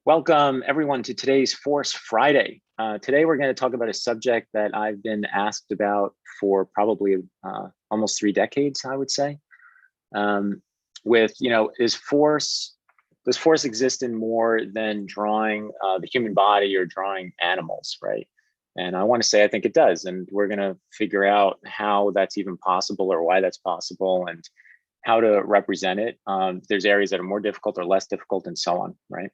Welcome everyone to today's Force Friday. Today we're going to talk about a subject that I've been asked about for probably almost 3 decades, I would say. With, does force exist in more than drawing the human body or drawing animals, right? And I want to say I think it does, and we're going to figure out how that's even possible or why that's possible and how to represent it. There's areas that are more difficult or less difficult and so on, right?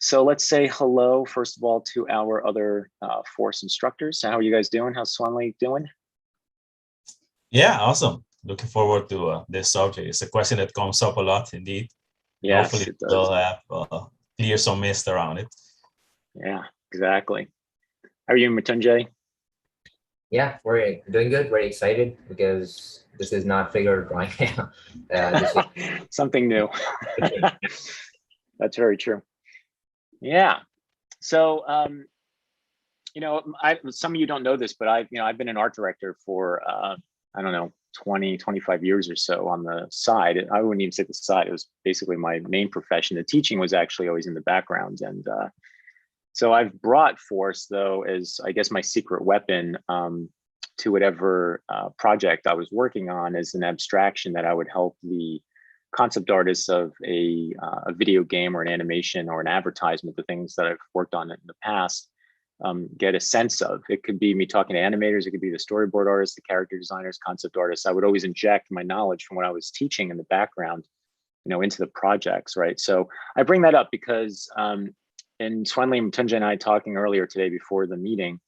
So let's say hello, first of all, to our other Force instructors. So how are you guys doing? How's Swanley doing? Yeah, awesome. Looking forward to this subject. It's a question that comes up a lot indeed. And Yes, hopefully it does. we'll have clear some mist around it. Yeah, exactly. How are you, Matunjay? Yeah, we're doing good. Very excited because this is not figure drawing. This is Something new. That's very true. Yeah. So, some of you don't know this, but I've been an art director for, I don't know, 20, 25 years or so on the side. I wouldn't even say the side. It was basically my main profession. The teaching was actually always in the background. And so I've brought Force, though, as I guess my secret weapon to whatever project I was working on as an abstraction that I would help the concept artists of a video game or an animation or an advertisement, the things that I've worked on in the past, get a sense of. It could be me talking to animators, it could be the storyboard artists, the character designers, concept artists. I would always inject my knowledge from what I was teaching in the background, into the projects, right? So I bring that up because in Swanley and Matunjay and I talking earlier today before the meeting,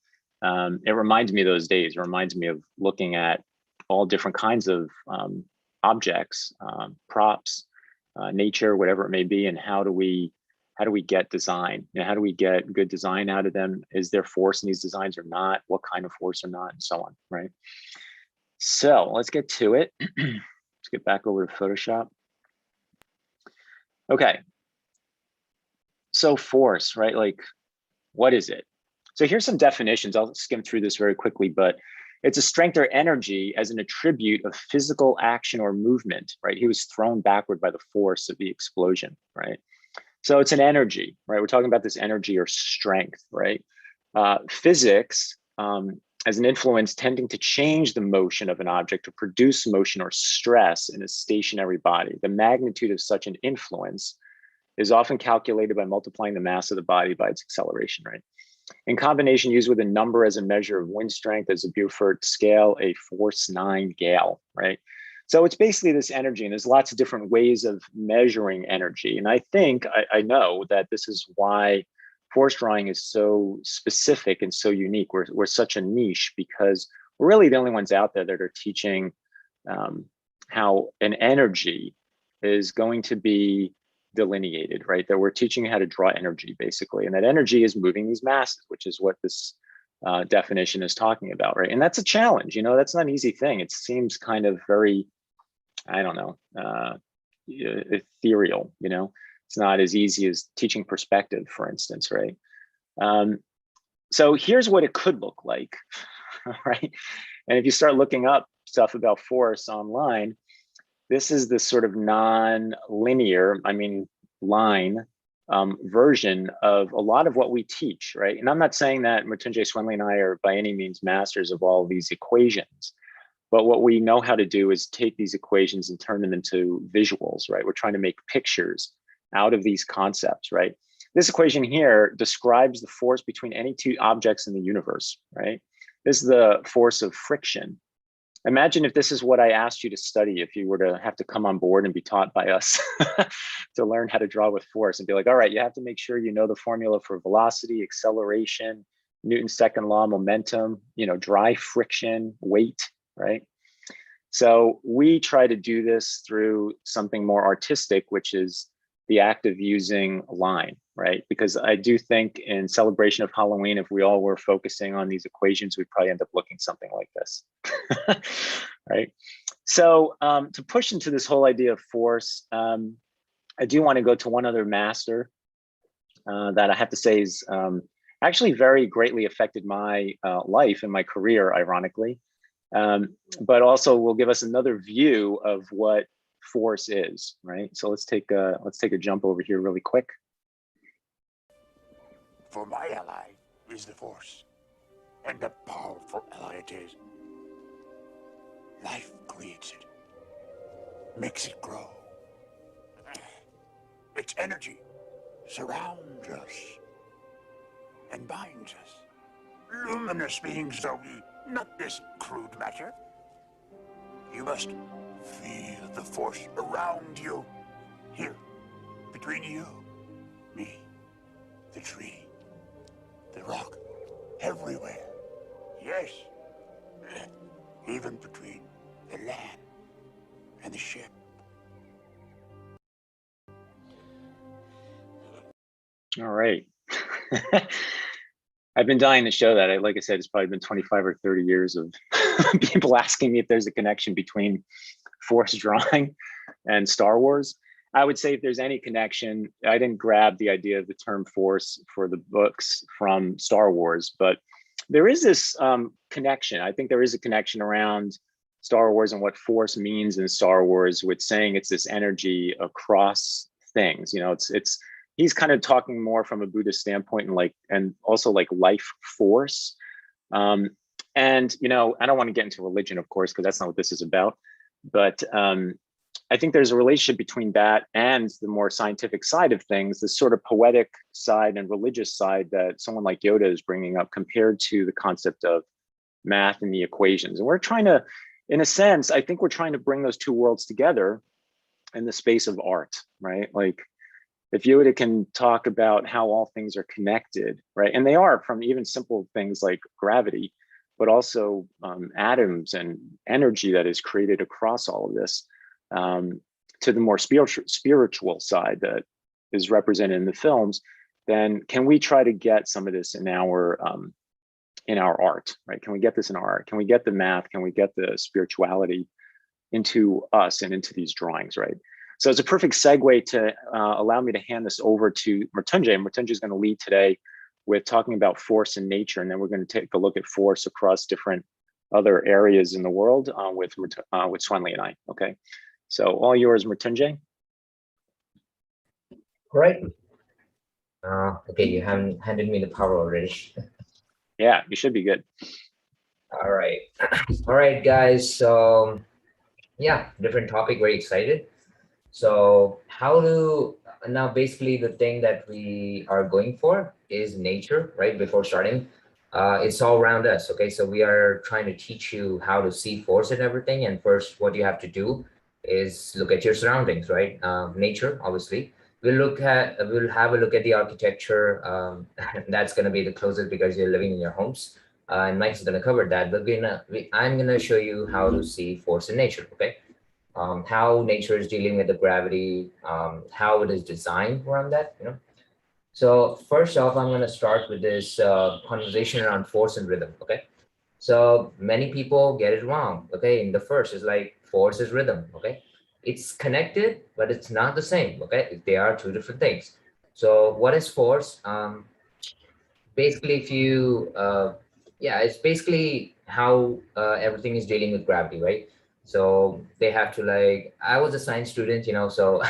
it reminds me of those days. It reminds me of looking at all different kinds of objects, props, nature, whatever it may be, and how do we get design? How do we get good design out of them? Is there force in these designs or not? What kind of force or not, and so on, right? So let's get to it. Let's get back over to Photoshop. Okay. So force, right? Like, what is it? So here's some definitions. I'll skim through this very quickly, but it's a strength or energy as an attribute of physical action or movement, right? He was thrown backward by the force of the explosion, right? So it's an energy, right? We're talking about this energy or strength, right? Physics as an influence tending to change the motion of an object to produce motion or stress in a stationary body. The magnitude of such an influence is often calculated by multiplying the mass of the body by its acceleration, right? In combination, used with a number as a measure of wind strength as a Beaufort scale, a force 9 gale, right? So it's basically this energy, and there's lots of different ways of measuring energy. And I think, I know that this is why force drawing is so specific and so unique. We're such a niche because we're really the only ones out there that are teaching how an energy is going to be delineated, right? That we're teaching how to draw energy basically. And that energy is moving these masses, which is what this definition is talking about, right? And that's a challenge, that's not an easy thing. It seems kind of very, I don't know, ethereal, it's not as easy as teaching perspective, for instance, right? So here's what it could look like, right? And if you start looking up stuff about force online, this is the sort of non-linear, line version of a lot of what we teach, right? And I'm not saying that Matunjay, Swanley, and I are by any means masters of all of these equations, but what we know how to do is take these equations and turn them into visuals, right? We're trying to make pictures out of these concepts, right? This equation here describes the force between any two objects in the universe, right? This is the force of friction. Imagine if this is what I asked you to study, if you were to have to come on board and be taught by us to learn how to draw with force and be like, all right, you have to make sure you know the formula for velocity, acceleration, Newton's second law, momentum, dry friction, weight, right? So we try to do this through something more artistic, which is the act of using line, right? Because I do think in celebration of Halloween, if we all were focusing on these equations, we'd probably end up looking something like this, right? So to push into this whole idea of force, I do want to go to one other master that I have to say is actually very greatly affected my life and my career, ironically, but also will give us another view of what force is, right? So let's take a jump over here really quick. For my ally is the Force, and a powerful ally it is. Life creates it, makes it grow. Its energy surrounds us and binds us. Luminous beings are we, not this crude matter. You must feel the Force around you. Here, between you, me, the tree, the rock, everywhere. Yes, even between the land and the ship. All right. I've been dying to show that. Like I said, it's probably been 25 or 30 years of people asking me if there's a connection between Force drawing and Star Wars. I would say if there's any connection, I didn't grab the idea of the term Force for the books from Star Wars, but there is this connection. I think there is a connection around Star Wars and what Force means in Star Wars, with saying it's this energy across things. You know, it's he's kind of talking more from a Buddhist standpoint, and also like life force. And you know, I don't want to get into religion, of course, because that's not what this is about. But I think there's a relationship between that and the more scientific side of things, the sort of poetic side and religious side that someone like Yoda is bringing up, compared to the concept of math and the equations. And we're trying to, in a sense, I think we're trying to bring those two worlds together in the space of art, right? Like, if Yoda can talk about how all things are connected, right? And they are, from even simple things like gravity, but also atoms and energy that is created across all of this, to the more spiritual side that is represented in the films, then can we try to get some of this in our art, right? Can we get this in our art? Can we get the math? Can we get the spirituality into us and into these drawings, right? So it's a perfect segue to allow me to hand this over to Mrityunjay. Mrityunjay is going to lead today with talking about Force and nature, and then we're going to take a look at Force across different other areas in the world with Swanli and I. Okay, so all yours, Mrityunjay. Great. Okay, you haven't handed me the power already. Yeah, you should be good. All right. All right, guys. So yeah, different topic, very excited. So now basically the thing that we are going for is nature, right? Before starting, it's all around us. Okay, so we are trying to teach you how to see Force and everything. And first, what you have to do is look at your surroundings, right? Nature, obviously. We'll have a look at the architecture. That's going to be the closest because you're living in your homes. And Mike's going to cover that, but I'm going to show you how to see Force in nature. Okay. How nature is dealing with the gravity, how it is designed around that, you know. So first off, I'm going to start with this conversation around Force and rhythm. Okay. So many people get it wrong. Okay. In the first is like Force is rhythm. Okay. It's connected, but it's not the same. Okay. They are two different things. So what is Force? Basically, if you, it's basically how everything is dealing with gravity, right? So they have to, like, I was a science student, you know, so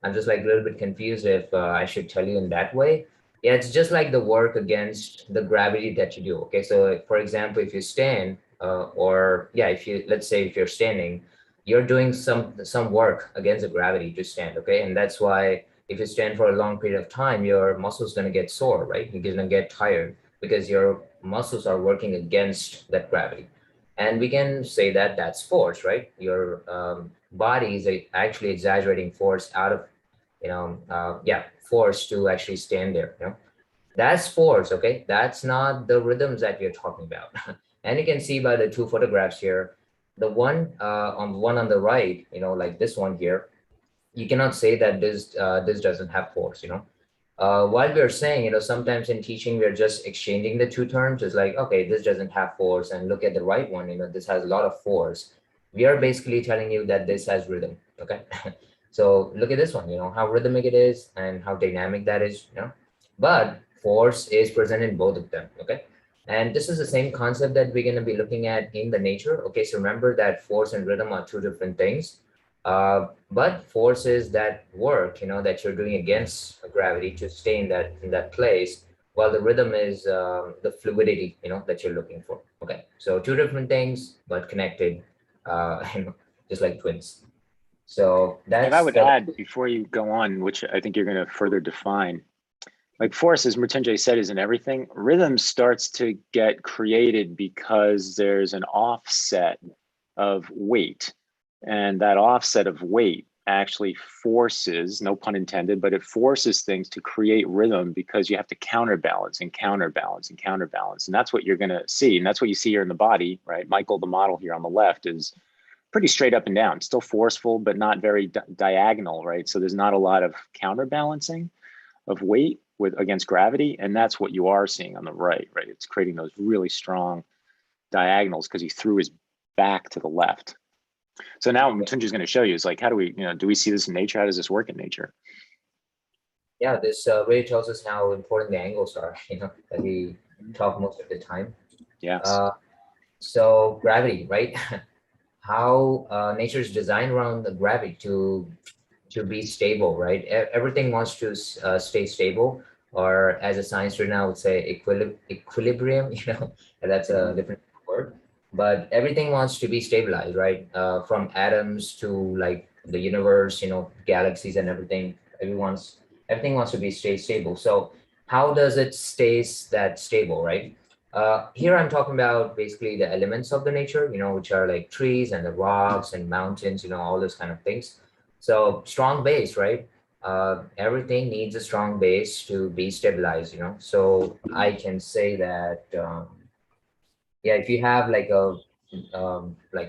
I'm just like a little bit confused if I should tell you in that way. Yeah, it's just like the work against the gravity that you do. Okay, so for example, if you stand, let's say if you're standing, you're doing some work against the gravity to stand. Okay, and that's why if you stand for a long period of time, your muscles gonna get sore, right? You're gonna get tired because your muscles are working against that gravity. And we can say that that's Force, right? Your body is actually exaggerating force out of, force to actually stand there, you know? That's Force, okay? That's not the rhythms that we're talking about. And you can see by the two photographs here, the one on the right, you know, like this one here, you cannot say that this doesn't have Force, you know? While we're saying, you know, sometimes in teaching, we're just exchanging the two terms. It's like, okay, this doesn't have Force, and look at the right one, you know, this has a lot of Force. We are basically telling you that this has rhythm, okay? So look at this one, you know, how rhythmic it is and how dynamic that is, you know? But Force is present in both of them, okay? And this is the same concept that we're gonna be looking at in the nature, okay? So remember that Force and rhythm are two different things. But Force is that work, you know, that you're doing against gravity to stay in that place. while the rhythm is the fluidity, that you're looking for. Okay, so two different things, but connected, just like twins. So And I that's would the add before you go on, which I think you're going to further define, like force, as Mrityunjay said, isn't everything. Rhythm starts to get created because there's an offset of weight. And that offset of weight actually forces, no pun intended, but it forces things to create rhythm because you have to counterbalance and counterbalance and counterbalance. And that's what you're going to see. And that's what you see here in the body, right? Michael, the model here on the left, is pretty straight up and down, still forceful, but not very diagonal, right? So there's not a lot of counterbalancing of weight with against gravity. And that's what you are seeing on the right? It's creating those really strong diagonals because he threw his back to the left. So now what Mrityunjay is going to show you is like, how do we, do we see this in nature? How does this work in nature? Yeah, this really tells us how important the angles are, that we talk most of the time. Yes. So gravity, right? How nature is designed around the gravity to be stable, right? Everything wants to stay stable, or as a science student, I would say equilibrium, and that's a different word. But everything wants to be stabilized, right? From atoms to like the universe, galaxies and everything. Everything wants to be stay stable. So how does it stays that stable, right? Here I'm talking about basically the elements of the nature, which are like trees and the rocks and mountains, all those kind of things. So strong base, right? Everything needs a strong base to be stabilized, So I can say that, yeah, if you have like a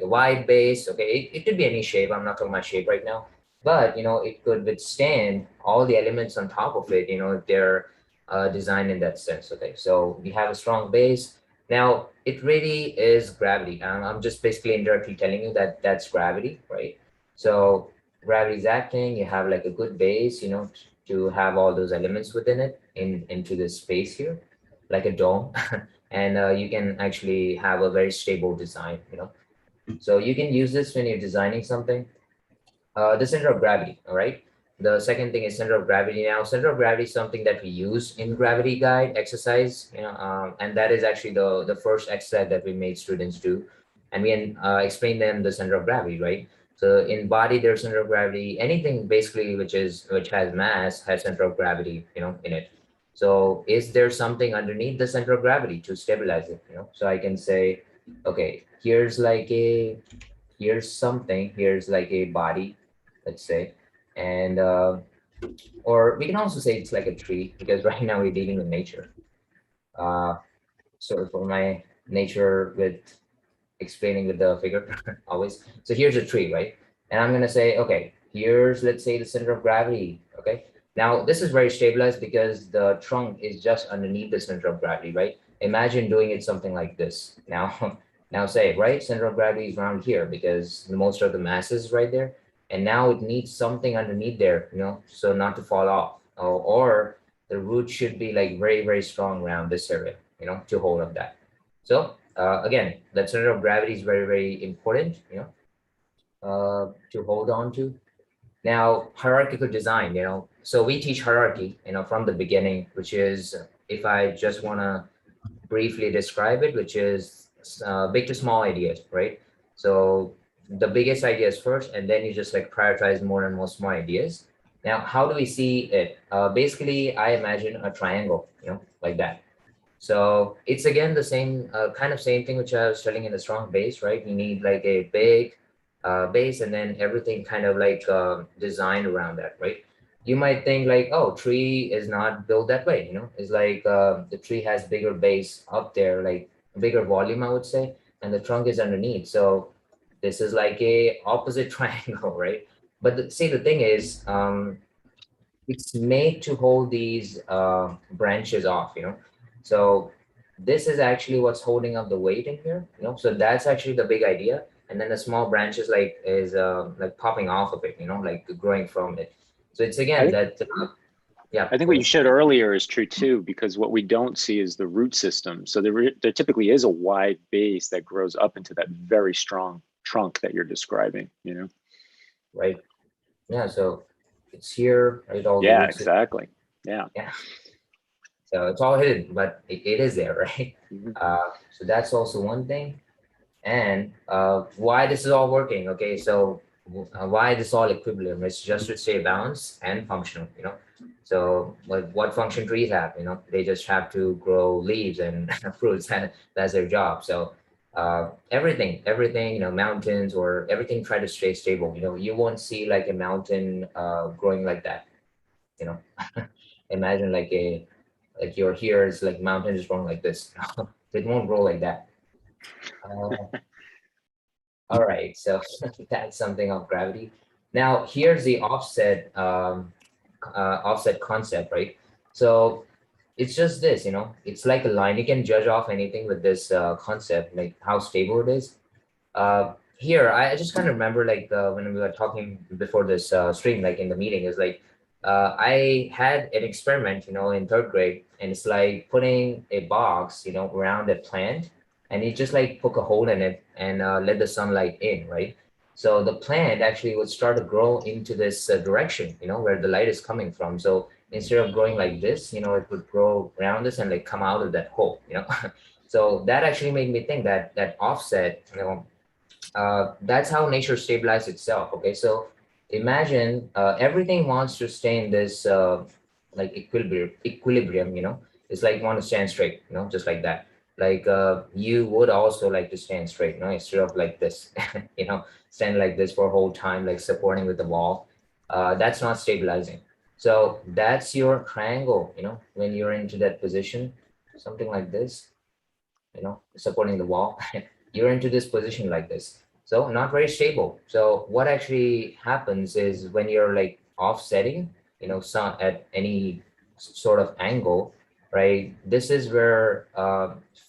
wide base, okay, it could be any shape. I'm not talking about shape right now, but it could withstand all the elements on top of it, if they're designed in that sense. Okay, so we have a strong base. Now it really is gravity. I'm just basically indirectly telling you that that's gravity, right? So gravity is acting. You have like a good base, to have all those elements within it into this space here, like a dome. And you can actually have a very stable design, So you can use this when you're designing something. The center of gravity, all right? The second thing is center of gravity. Now, center of gravity is something that we use in gravity guide exercise, and that is actually the first exercise that we made students do. And we can explain them the center of gravity, right? So in body, there's center of gravity. Anything basically which has mass has center of gravity, in it. So is there something underneath the center of gravity to stabilize it? So I can say, okay, here's something, here's like a body, let's say, and or we can also say it's like a tree, because right now we're dealing with nature. So for my nature with explaining with the figure always. So here's a tree, right? And I'm gonna say, okay, here's, let's say, the center of gravity. Okay, now this is very stabilized because the trunk is just underneath the center of gravity, right? Imagine doing it something like this. Now now say, right, center of gravity is around here because most of the mass is right there, and now it needs something underneath there, so not to fall off. Or the root should be like very, very strong around this area, to hold up that. So again, the center of gravity is very, very important, to hold on to. Now, hierarchical design, so we teach hierarchy, from the beginning, which is, if I just want to briefly describe it, which is big to small ideas, right? So the biggest ideas first, and then you just like prioritize more and more small ideas. Now, how do we see it? Basically, I imagine a triangle, like that. So it's again the same kind of same thing which I was telling in the strong base, right? You need like a big base, and then everything kind of like designed around that, right? You might think like, oh, tree is not built that way, It's like the tree has bigger base up there, like bigger volume, I would say, and the trunk is underneath. So this is like a opposite triangle, right? But see, the thing is, it's made to hold these branches off, So this is actually what's holding up the weight in here, So that's actually the big idea. And then the small branches like is like popping off of it, like growing from it. So it's I again think, that, yeah. I think what you showed earlier is true too, because what we don't see is the root system. So there typically is a wide base that grows up into that very strong trunk that you're describing, Right. Yeah. So it's here, right? All the Yeah, roots. exactly. Yeah. Yeah. So it's all hidden, but it is there, right? Mhm. So that's also one thing. And why this is all working, okay? So why this all equilibrium? It's just to stay balanced and functional, you know? So like what function trees have, you know, they just have to grow leaves and fruits, and that's their job. So everything, you know, mountains or everything try to stay stable. You know, you won't see like a mountain growing like that, you know. Imagine like your here is like mountain is growing like this. It won't grow like that. Uh, all right, so that's something of gravity. Now here's the offset concept, right? So it's just this, you know, it's like a line. You can judge off anything with this concept, like how stable it is. Here, I just kind of remember like when we were talking before this stream, like in the meeting, is like I had an experiment, you know, in third grade, and it's like putting a box, you know, around a plant, and you just like poke a hole in it and let the sunlight in, right? So the plant actually would start to grow into this direction, you know, where the light is coming from. So instead of growing like this, you know, it would grow around this and like come out of that hole, you know. So that actually made me think that that offset, you know, that's how nature stabilizes itself. Okay, so imagine everything wants to stay in this like equilibrium. You know, it's like want to stand straight. You know, just like that. Like you would also like to stand straight. You know, instead of like this. You know, stand like this for a whole time, like supporting with the wall. That's not stabilizing. So that's your triangle. You know, when you're into that position, something like this. You know, supporting the wall. You're into this position like this, so not very stable. So what actually happens is when you're like offsetting, you know, some at any sort of angle, right, this is where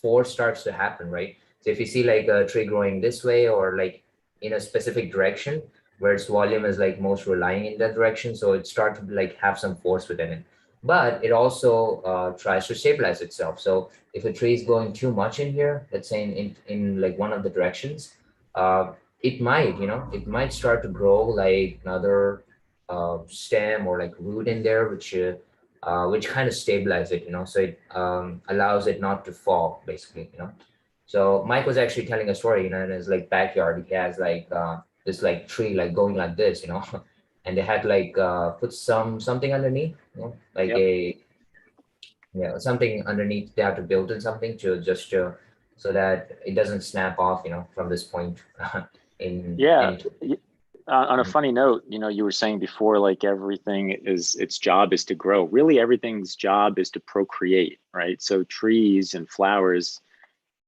force starts to happen, right? So if you see like a tree growing this way or like in a specific direction where its volume is like most relying in that direction, so it starts to like have some force within it, but it also tries to stabilize itself. So if a tree is going too much in here, let's say in like one of the directions, it might, you know, it might start to grow like another stem or like root in there, which kind of stabilize it, you know, so it allows it not to fall, basically, you know. So Mike was actually telling a story, you know, in his like backyard, he has like this like tree like going like this, you know, and they had like put something underneath, you know, like Yep. a yeah, something underneath. They have to build in something to just so that it doesn't snap off, you know, from this point in Yeah. any. On a funny note, you know, you were saying before, like everything is its job is to grow. Really, everything's job is to procreate, right? So trees and flowers,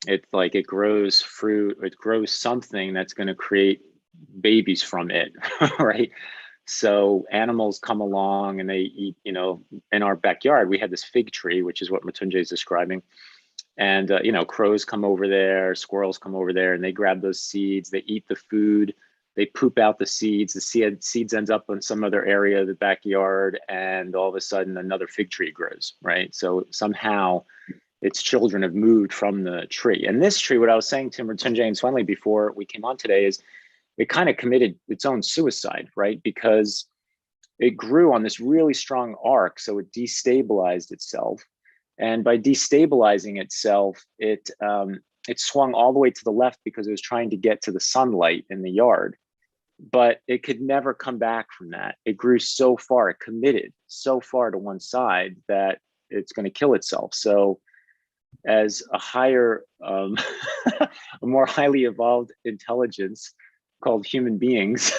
it's like it grows fruit, it grows something that's going to create babies from it, right? So animals come along and they eat, you know, in our backyard, we had this fig tree, which is what Matunjay is describing. And, you know, crows come over there, squirrels come over there and they grab those seeds, they eat the food, they poop out the seeds, seeds ends up in some other area of the backyard and all of a sudden another fig tree grows, right? So somehow its children have moved from the tree. And this tree, what I was saying to Matunjay and Swenley before we came on today is it kind of committed its own suicide, right? Because it grew on this really strong arc, so it destabilized itself. And by destabilizing itself, it swung all the way to the left because it was trying to get to the sunlight in the yard. But it could never come back from that. It grew so far, it committed so far to one side that it's going to kill itself. So as a higher, a more highly evolved intelligence called human beings,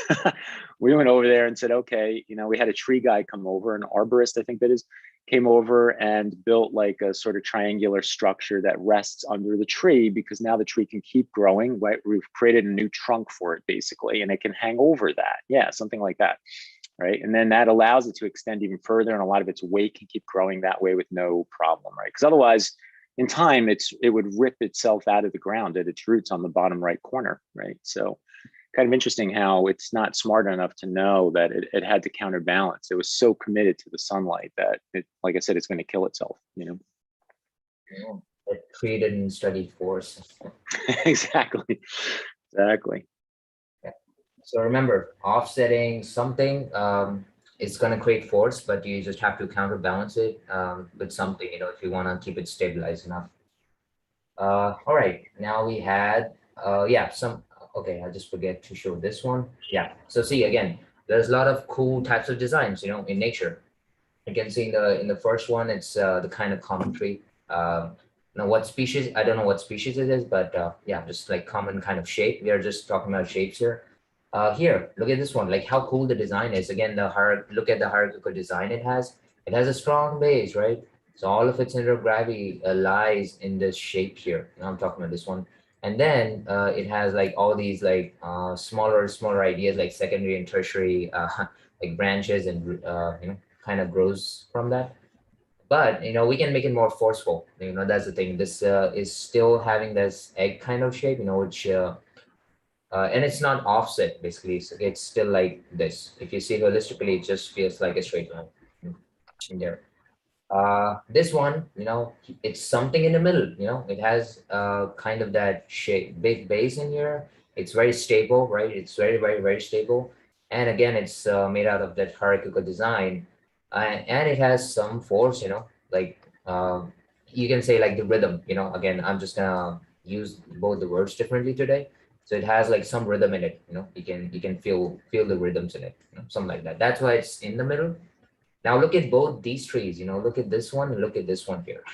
we went over there and said, okay, you know, we had a tree guy come over, an arborist, I think that is, came over and built like a sort of triangular structure that rests under the tree because now the tree can keep growing, right? We've created a new trunk for it basically, and it can hang over that. Yeah, something like that. Right. And then that allows it to extend even further, and a lot of its weight can keep growing that way with no problem, right? Because otherwise, in time, it would rip itself out of the ground at its roots on the bottom right corner, right? So kind of interesting how it's not smart enough to know that it had to counterbalance. It was so committed to the sunlight that it, like I said, it's going to kill itself, you know? Yeah, it created and studied force. Exactly. Exactly. So remember, offsetting something, it's going to create force, but you just have to counterbalance it with something, if you want to keep it stabilized enough. All right, now we had, yeah, okay, I just forget to show this one. Yeah, so see, again, there's a lot of cool types of designs, in nature. You can see in the first one, it's the kind of commentary. Now what species, I don't know what species it is, but yeah, just like common kind of shape. We are just talking about shapes here. Here, look at this one, like how cool the design is. Again, look at the hierarchical design it has. It has a strong base, right? So all of its center of gravity lies in this shape here. Now I'm talking about this one. And then it has like all these like smaller ideas like secondary and tertiary like branches and kind of grows from that. But we can make it more forceful. That's the thing. This is still having this egg kind of shape, which and it's not offset basically. So it's still like this. If you see holistically, it just feels like a straight line in there. This one, it's something in the middle. It has kind of that shape, big base in here. It's very stable, right? It's very, very, very stable. And again, it's made out of that hierarchical design, and it has some force. Like you can say like the rhythm. Again, I'm just gonna use both the words differently today. So it has like some rhythm in it. You can feel the rhythms in it. Something like that. That's why it's in the middle. Now look at both these trees, look at this one and look at this one here.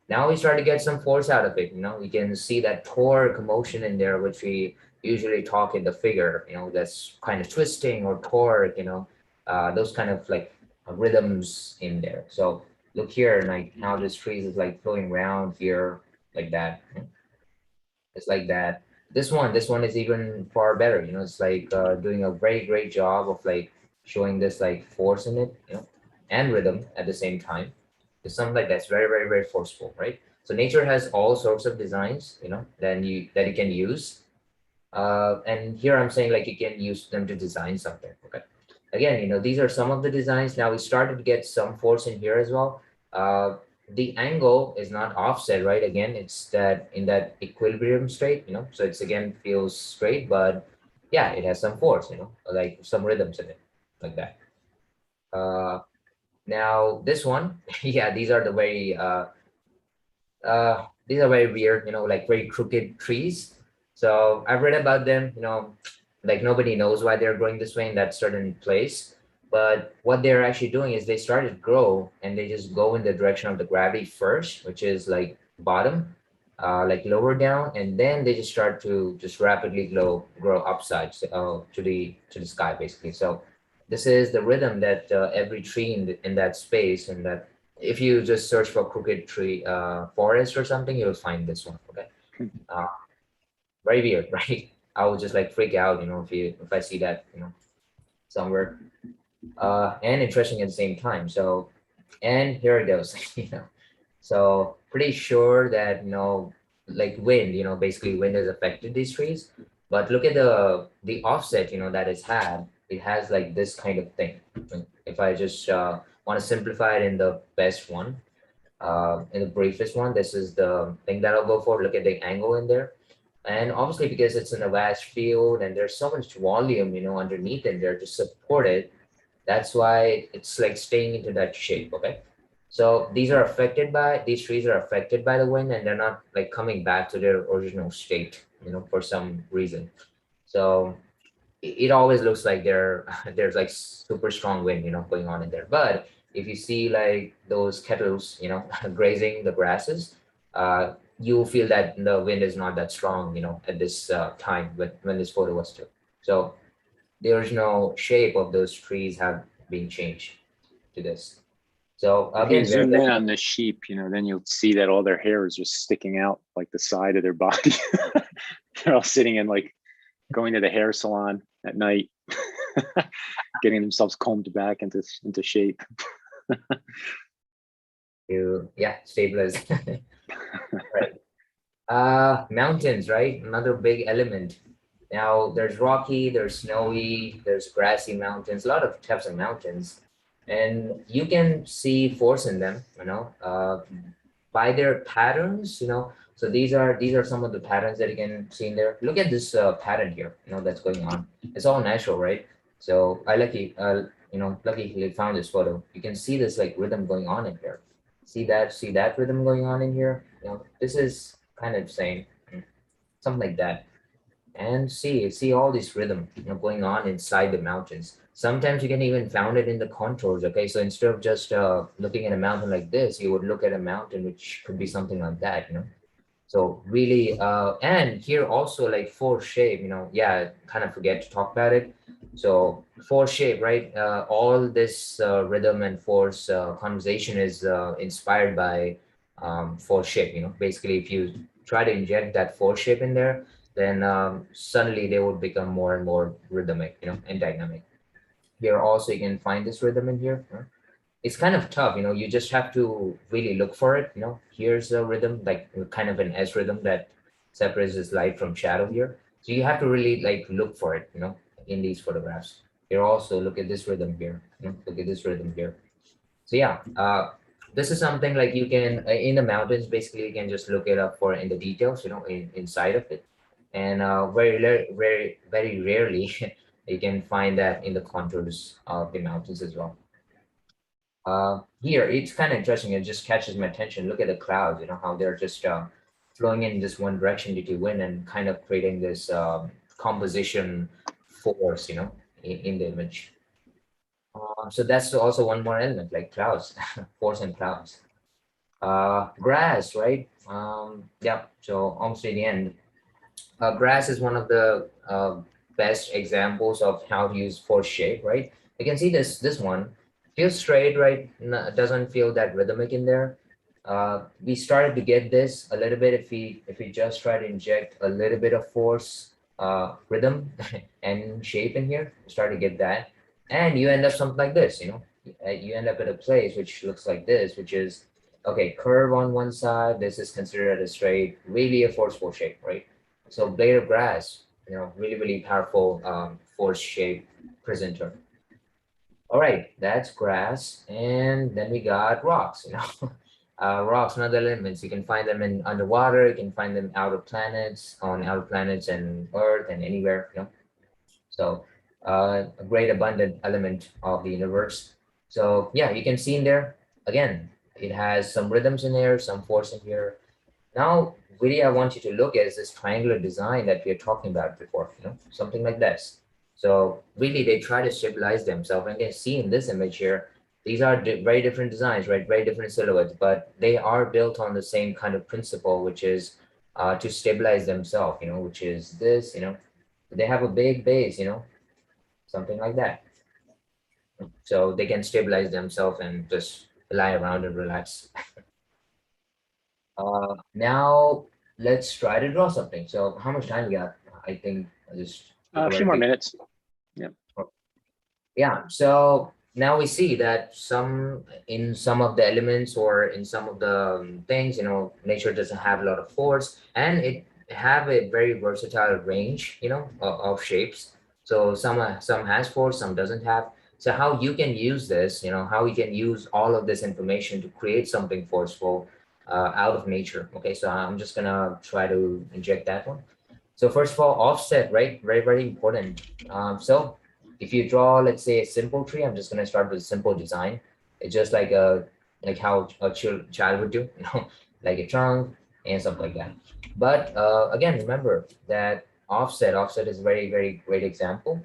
Now we start to get some force out of it. We can see that torque motion in there, which we usually talk in the figure, that's kind of twisting or torque, those kind of like rhythms in there. So look here, like how this tree is like flowing around here like that. It's like that. This one is even far better. It's like doing a very great job of like showing this like force in it, and rhythm at the same time. It's something like that's very, very, very forceful, right? So nature has all sorts of designs, that you can use. And here I'm saying like you can use them to design something. Okay. Again, these are some of the designs. Now we started to get some force in here as well. The angle is not offset, right? Again, it's that in that equilibrium state, so it's again feels straight, but yeah, it has some force, like some rhythms in it, like that. Now this one, yeah, these are very weird, like very crooked trees. So I've read about them, like nobody knows why they're growing this way in that certain place. But what they're actually doing is they started to grow and they just go in the direction of the gravity first, which is like bottom, like lower down, and then they just start to just rapidly grow upside to the sky basically. So this is the rhythm that every tree in that space, and that if you just search for crooked tree forest or something, you'll find this one. Okay. Uh, Very weird, right? I would just like freak out, if I see that, somewhere. And interesting at the same time. So, and here it goes, So pretty sure that, like wind, basically wind has affected these trees. But look at the offset, that it's had. It has like this kind of thing. If I just want to simplify it in the best one, in the briefest one, this is the thing that I'll go for. Look at the angle in there. And obviously, because it's in a vast field and there's so much volume, underneath in there to support it, that's why it's like staying into that shape. Okay. So these trees are affected by the wind, and they're not like coming back to their original state, for some reason. So it always looks like there's like super strong wind, going on in there. But if you see like those kettles, grazing the grasses, you feel that the wind is not that strong, at this time when this photo was took. So the original shape of those trees have been changed to this. So If you again, zoom in on the sheep, then you'll see that all their hair is just sticking out like the side of their body. They're all sitting in like going to the hair salon at night, getting themselves combed back into shape. stabilize. Right. Mountains, right? Another big element. Now there's rocky, there's snowy, there's grassy mountains, a lot of types of mountains, and you can see force in them, by their patterns, So these are some of the patterns that you can see in there. Look at this pattern here, that's going on. It's all natural, right? So I like it. lucky he found this photo. You can see this like rhythm going on in here. See that rhythm going on in here? This is kind of same, something like that. And see all this rhythm, going on inside the mountains. Sometimes you can even found it in the contours. Okay, so instead of just looking at a mountain like this, you would look at a mountain which could be something like that. So really, and here also like force shape, yeah, kind of forget to talk about it. So force shape, right? All this rhythm and force conversation is inspired by force shape. Basically, if you try to inject that force shape in there, then suddenly they would become more and more rhythmic, and dynamic. Here also you can find this rhythm in here. It's kind of tough, you just have to really look for it. Here's a rhythm, like kind of an S rhythm that separates this light from shadow here. So you have to really like look for it, in these photographs. Here also look at this rhythm here, look at this rhythm here. So yeah, this is something like you can in the mountains, basically you can just look it up for in the details, inside of it. And very rarely you can find that in the contours of the mountains as well. Here, it's kind of interesting. It just catches my attention. Look at the clouds, how they're just flowing in this one direction due to wind and kind of creating this composition force, in the image. So that's also one more element, like clouds, force and clouds. Grass, right? Yeah, so almost at the end. Grass is one of the best examples of how to use force shape, right? You can see this one feels straight, right? Doesn't feel that rhythmic in there. We started to get this a little bit if we just try to inject a little bit of force, rhythm, and shape in here. Start to get that, and you end up something like this. You end up at a place which looks like this, which is okay, curve on one side. This is considered a straight, really a forceful shape, right? So blade of grass, really, really powerful force shape presenter. All right, that's grass. And then we got rocks, rocks and other elements. You can find them in underwater, you can find them on outer planets and Earth and anywhere, So a great abundant element of the universe. So yeah, you can see in there, again, it has some rhythms in there, some force in here. Now, really, I want you to look at is this triangular design that we are talking about before, something like this. So really, they try to stabilize themselves. And you can see in this image here, these are very different designs, right? Very different silhouettes, but they are built on the same kind of principle, which is to stabilize themselves, which is this, they have a big base, something like that. So they can stabilize themselves and just lie around and relax. Now let's try to draw something. So how much time we got? I think I just A few more minutes. Yeah. So now we see that in some of the elements or in some of the things, nature doesn't have a lot of force, and it have a very versatile range, of shapes. So some has force, some doesn't have. So how you can use this, how you can use all of this information to create something forceful out of nature. Okay, so I'm just gonna try to inject that one. So first of all, offset, right? Very, very important. So if you draw, let's say, a simple tree, I'm just gonna start with a simple design. It's just like how a child would do, like a trunk and something like that. But again, remember that offset is a very, very great example.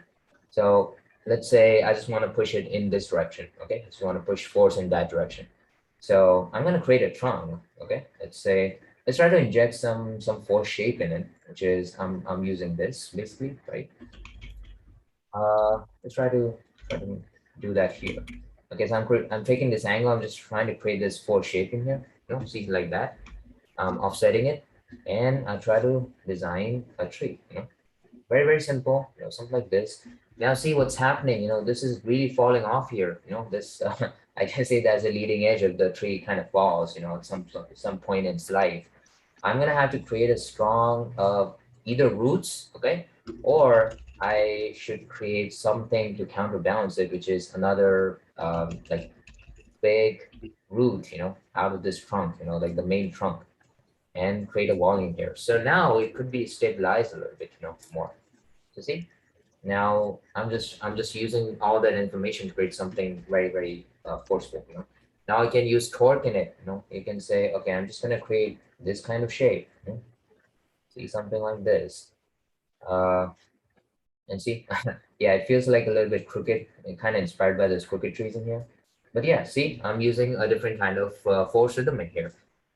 So let's say I just want to push it in this direction. Okay, I just want to push force in that direction. So I'm going to create a trunk. Okay, let's try to inject some force shape in it, which is I'm using this basically, right? Let's try to do that here. Okay, so I'm taking this angle. I'm just trying to create this force shape in here. See, like that. I'm offsetting it, and I try to design a tree. Very, very simple. Something like this. Now see what's happening. This is really falling off here. This I can say that's the leading edge of the tree kind of falls. At some point in its life. I'm gonna have to create a strong either roots, okay, or I should create something to counterbalance it, which is another like big root, out of this trunk, like the main trunk, and create a volume here. So now it could be stabilized a little bit, more. You see? Now I'm just using all that information to create something very, very forceful, you know. Now I can use torque in it, you know. You can say, okay, I'm just gonna create this kind of shape, you know? See, something like this. And see, yeah, it feels like a little bit crooked, and kind of inspired by those crooked trees in here. But yeah, see, I'm using a different kind of force rhythm in here.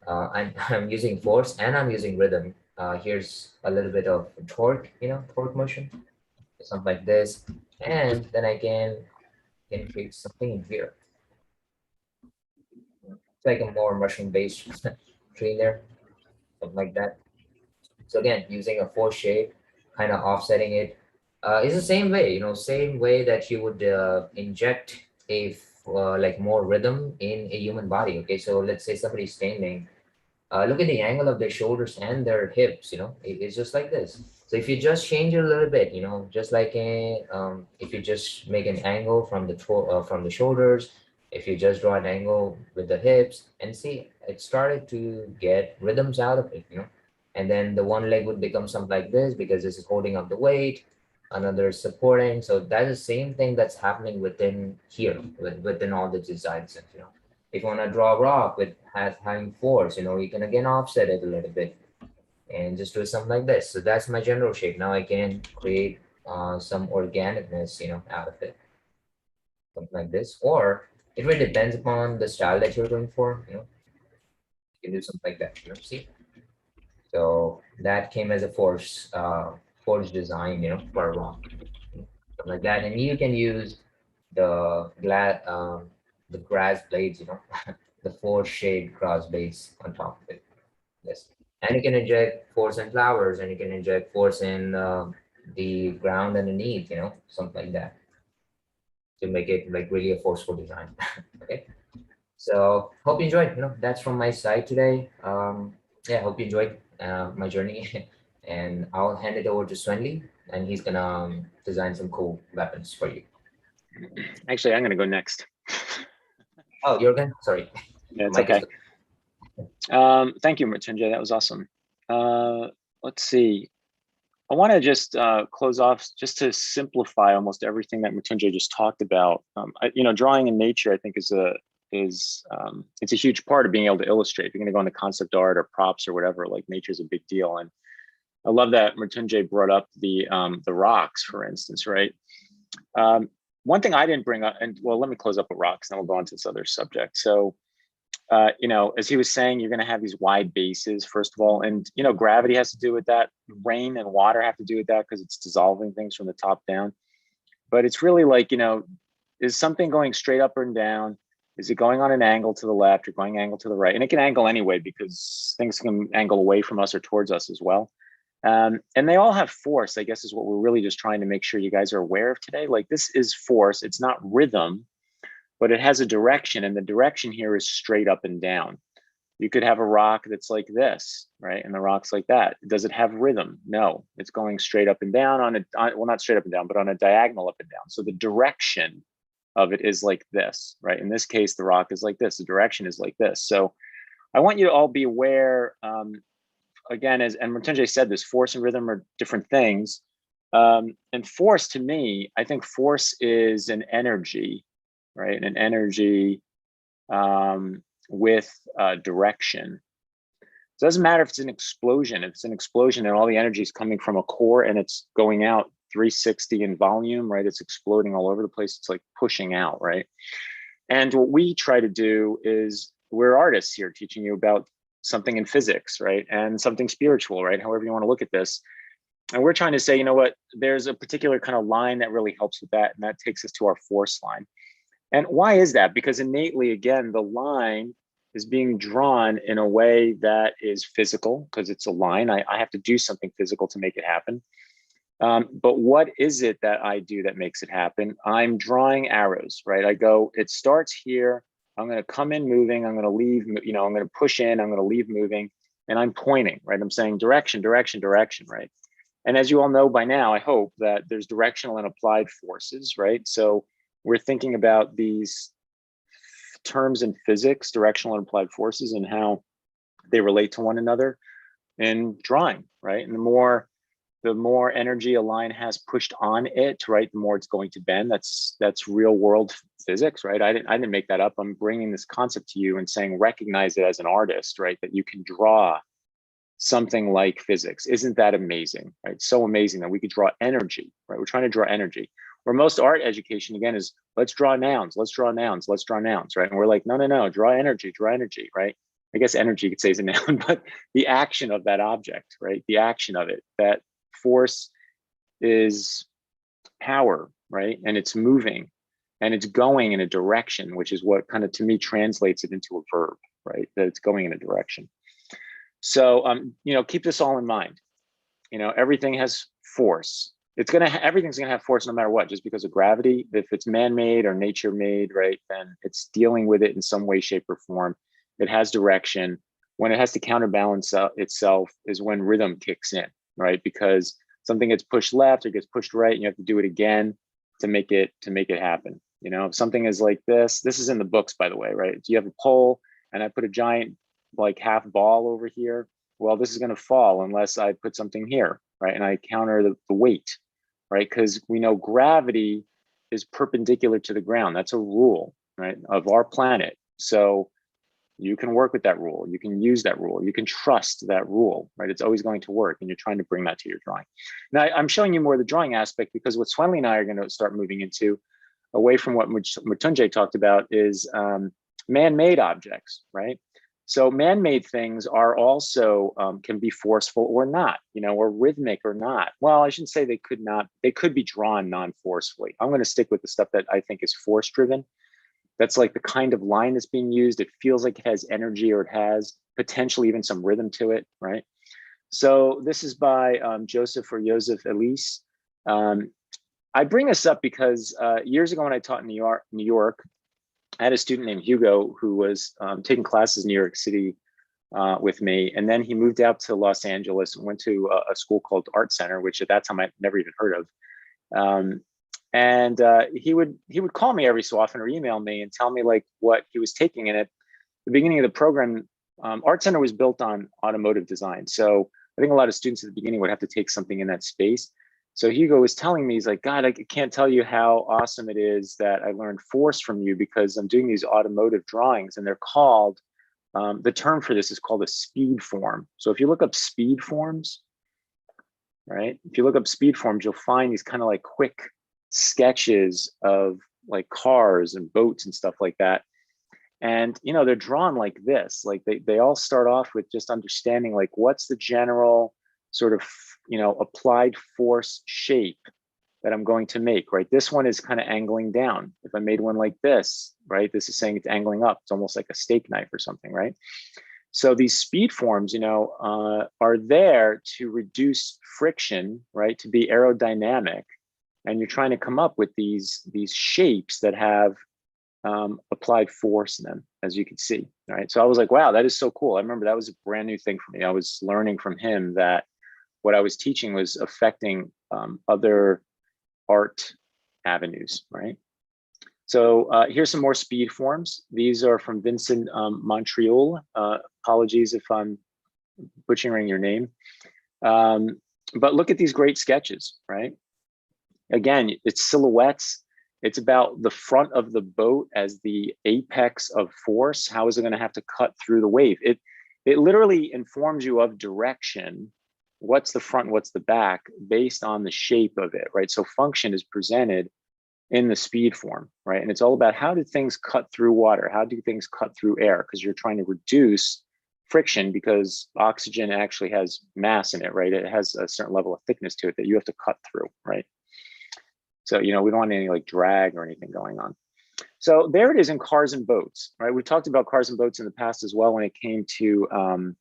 I'm using force and I'm using rhythm. Here's a little bit of torque, you know, torque motion, something like this. And then I can create something in here. It's like a more mushroom based tree in there, something like that. So again, using a force shape, kind of offsetting it, is the same way, you know, same way that you would inject like more rhythm in a human body. Okay, so let's say somebody's standing, look at the angle of their shoulders and their hips, you know, it's just like this. So if you just change it a little bit, you know, just like if you just make an angle from the shoulders, if you just draw an angle with the hips and see, it started to get rhythms out of it, you know. And then the one leg would become something like this because this is holding up the weight, another is supporting. So that's the same thing that's happening within here, within all the designs, you know. If you want to draw a rock with having force, you know, you can again offset it a little bit and just do something like this. So that's my general shape. Now I can create some organicness, you know, out of it, something like this. Or it really depends upon the style that you're going for, you know, you can do something like that, you know, see? So that came as a force design, you know, for a rock, something like that. And you can use the grass blades, you know, the four shade grass blades on top of it. Yes. And you can inject force in flowers and you can inject force in the ground underneath, you know, something like that to make it like really a forceful design. Okay. So hope you enjoyed, you know, that's from my side today. Yeah, hope you enjoyed my journey and I'll hand it over to Swenley and he's gonna design some cool weapons for you. Actually, I'm going to go next. Oh, you're gonna, sorry. Yeah, it's Mike is okay. Thank you, Mrityunjay. That was awesome. Let's see. I want to just close off just to simplify almost everything that Mrityunjay just talked about. You know, drawing in nature, I think, is it's a huge part of being able to illustrate. If you're going to go into concept art or props or whatever, like nature is a big deal. And I love that Mrityunjay brought up the rocks, for instance, right? One thing I didn't bring up, and well, let me close up with rocks, and then we'll go on to this other subject. So, you know, as he was saying, you're going to have these wide bases, first of all, and, you know, gravity has to do with that. Rain and water have to do with that because it's dissolving things from the top down. But it's really like, you know, is something going straight up and down? Is it going on an angle to the left or going angle to the right? And it can angle anyway because things can angle away from us or towards us as well. And they all have force, I guess, is what we're really just trying to make sure you guys are aware of today. Like, this is force. It's not rhythm, but it has a direction, and the direction here is straight up and down. You could have a rock that's like this, right? And the rock's like that. Does it have rhythm? No, it's going straight up and down well, not straight up and down, but on a diagonal up and down. So the direction of it is like this, right? In this case, the rock is like this. The direction is like this. So I want you to all be aware, again, and Mrityunjay said this, force and rhythm are different things. And force, to me, I think force is an energy, right? An energy with direction. It doesn't matter if it's an explosion. If it's an explosion and all the energy is coming from a core and it's going out 360 in volume, right? It's exploding all over the place. It's like pushing out, right? And what we try to do is, we're artists here teaching you about something in physics, right? And something spiritual, right? However you want to look at this. And we're trying to say, you know what, there's a particular kind of line that really helps with that. And that takes us to our force line. And why is that? Because innately, again, the line is being drawn in a way that is physical, because it's a line. I have to do something physical to make it happen. But what is it that I do that makes it happen? I'm drawing arrows, right? I go, it starts here. I'm going to come in moving. I'm going to leave, you know, I'm going to push in. I'm going to leave moving. And I'm pointing, right? I'm saying direction, direction, direction, right? And as you all know by now, I hope that there's directional and applied forces, right? So we're thinking about these terms in physics, directional and applied forces, and how they relate to one another in drawing, right? And the more the more energy a line has pushed on it, right, the more it's going to bend. That's real world physics, right? I didn't make that up. I'm bringing this concept to you and saying, recognize it as an artist, right? That you can draw something like physics. Isn't that amazing, right? So amazing that we could draw energy, right? We're trying to draw energy. Where most art education, again, is let's draw nouns, let's draw nouns, let's draw nouns, right? And we're like, no, draw energy, right? I guess energy you could say is a noun, but the action of that object, right? The action of it, that force is power, right? And it's moving and it's going in a direction, which is what kind of, to me, translates it into a verb, right? That it's going in a direction. So, keep this all in mind. Everything has force. Everything's gonna have force no matter what, just because of gravity. If it's man-made or nature-made, right, then it's dealing with it in some way, shape, or form. It has direction. When it has to counterbalance itself is when rhythm kicks in, right? Because something gets pushed left or gets pushed right, and you have to do it again to make it happen. If something is like this is in the books, by the way, right? You have a pole, and I put a giant like half ball over here. Well, this is going to fall unless I put something here, right? And I counter the weight, right? Because we know gravity is perpendicular to the ground. That's a rule, right, of our planet. So you can work with that rule. You can use that rule. You can trust that rule, right? It's always going to work, and you're trying to bring that to your drawing. Now, I'm showing you more of the drawing aspect because what Swenley and I are going to start moving into, away from what Mrityunjay talked about, is man-made objects, right? So man-made things are also can be forceful or not, or rhythmic or not. Well, I shouldn't say they could not. They could be drawn non-forcefully. I'm going to stick with the stuff that I think is force-driven. That's like the kind of line that's being used. It feels like it has energy, or it has potentially even some rhythm to it, right? So this is by Joseph Elise. I bring this up because years ago when I taught in New York, I had a student named Hugo who was taking classes in New York City with me. And then he moved out to Los Angeles and went to a school called Art Center, which at that time I'd never even heard of. And he would call me every so often or email me and tell me like what he was taking. And at the beginning of the program, Art Center was built on automotive design. So I think a lot of students at the beginning would have to take something in that space. So Hugo was telling me, he's like, God, I can't tell you how awesome it is that I learned force from you, because I'm doing these automotive drawings, and they're called, the term for this is called a speed form. So if you look up speed forms, right? If you look up speed forms, you'll find these kind of like quick sketches of like cars and boats and stuff like that. And, they're drawn like this, like they all start off with just understanding like what's the general sort of, applied force shape that I'm going to make, right? This one is kind of angling down. If I made one like this, right, this is saying it's angling up. It's almost like a steak knife or something, right? So these speed forms, are there to reduce friction, right, to be aerodynamic. And you're trying to come up with these shapes that have applied force in them, as you can see, right? So I was like, wow, that is so cool. I remember that was a brand new thing for me. I was learning from him that what I was teaching was affecting other art avenues, right? So here's some more speed forms. These are from Vincent Montreal. Apologies if I'm butchering your name. But look at these great sketches, right? Again, it's silhouettes. It's about the front of the boat as the apex of force. How is it going to have to cut through the wave? It literally informs you of direction. What's the front, what's the back, based on the shape of it, right? So function is presented in the speed form, right? And it's all about how do things cut through water? How do things cut through air? Because you're trying to reduce friction, because oxygen actually has mass in it, right? It has a certain level of thickness to it that you have to cut through, right? So, we don't want any like drag or anything going on. So there it is in cars and boats, right? We talked about cars and boats in the past as well when it came to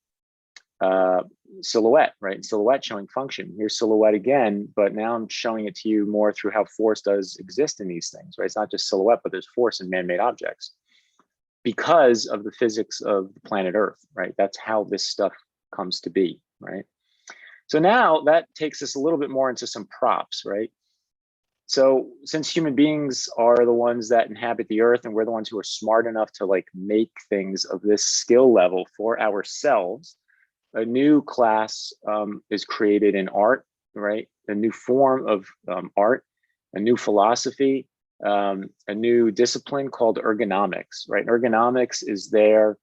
silhouette, right? Silhouette showing function. Here's silhouette again, but now I'm showing it to you more through how force does exist in these things, right? It's not just silhouette, but there's force in man-made objects because of the physics of the planet Earth, right? That's how this stuff comes to be, right? So now that takes us a little bit more into some props, right? So since human beings are the ones that inhabit the earth, and we're the ones who are smart enough to like make things of this skill level for ourselves, a new class is created in art, right? A new form of art, a new philosophy, a new discipline called ergonomics, right? Ergonomics is there.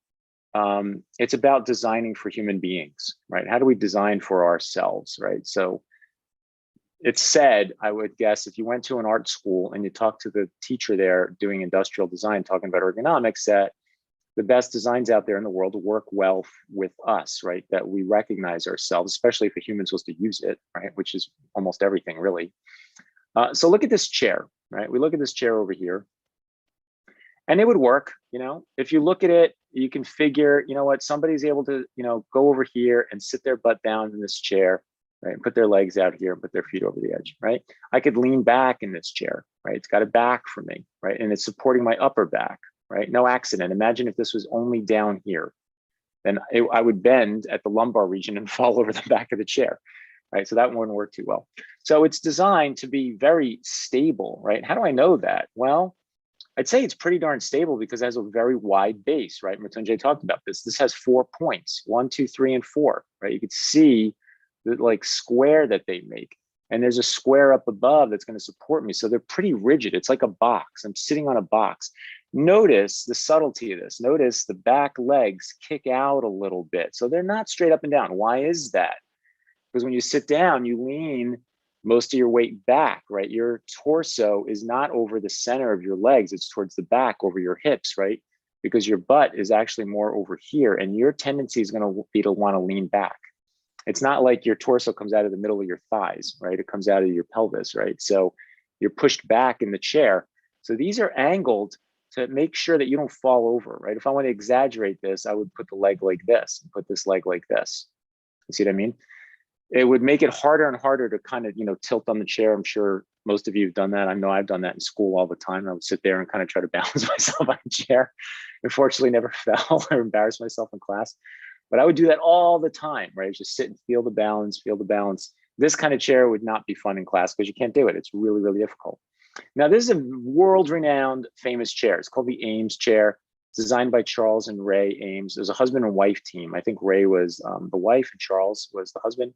It's about designing for human beings, right? How do we design for ourselves, right? So it's said, I would guess, if you went to an art school and you talked to the teacher there doing industrial design, talking about ergonomics, that the best designs out there in the world work well with us, right? That we recognize ourselves, especially if a human's supposed to use it, right? Which is almost everything, really. So look at this chair, right? We look at this chair over here, and it would work, you know? If you look at it, you can figure, you know what, somebody's able to, you know, go over here and sit their butt down in this chair, right? And put their legs out here and put their feet over the edge, right? I could lean back in this chair, right? It's got a back for me, right? And it's supporting my upper back, right? No accident. Imagine if this was only down here, then I would bend at the lumbar region and fall over the back of the chair, right? So that wouldn't work too well. So it's designed to be very stable, right? How do I know that? Well, I'd say it's pretty darn stable because it has a very wide base, right? Mrityunjay talked about this. This has 4 points, 1, 2, 3, and 4, right? You could see the like square that they make. And there's a square up above that's going to support me. So they're pretty rigid. It's like a box. I'm sitting on a box. Notice the subtlety of this. Notice the back legs kick out a little bit. So they're not straight up and down. Why is that? Because when you sit down, you lean most of your weight back, right? Your torso is not over the center of your legs. It's towards the back over your hips, right? Because your butt is actually more over here and your tendency is going to be to want to lean back. It's not like your torso comes out of the middle of your thighs, right? It comes out of your pelvis, right? So you're pushed back in the chair. So these are angled to make sure that you don't fall over, right? If I want to exaggerate this, I would put the leg like this and put this leg like this. You see what I mean? It would make it harder and harder to kind of, you know, tilt on the chair. I'm sure most of you have done that. I know I've done that in school all the time. I would sit there and kind of try to balance myself on a chair. Unfortunately, never fell or embarrassed myself in class. But I would do that all the time, right? Just sit and feel the balance, feel the balance. This kind of chair would not be fun in class because you can't do it. It's really, really difficult. Now, this is a world-renowned famous chair. It's called the Ames chair. It's designed by Charles and Ray Ames. There's a husband and wife team. I think Ray was the wife and Charles was the husband.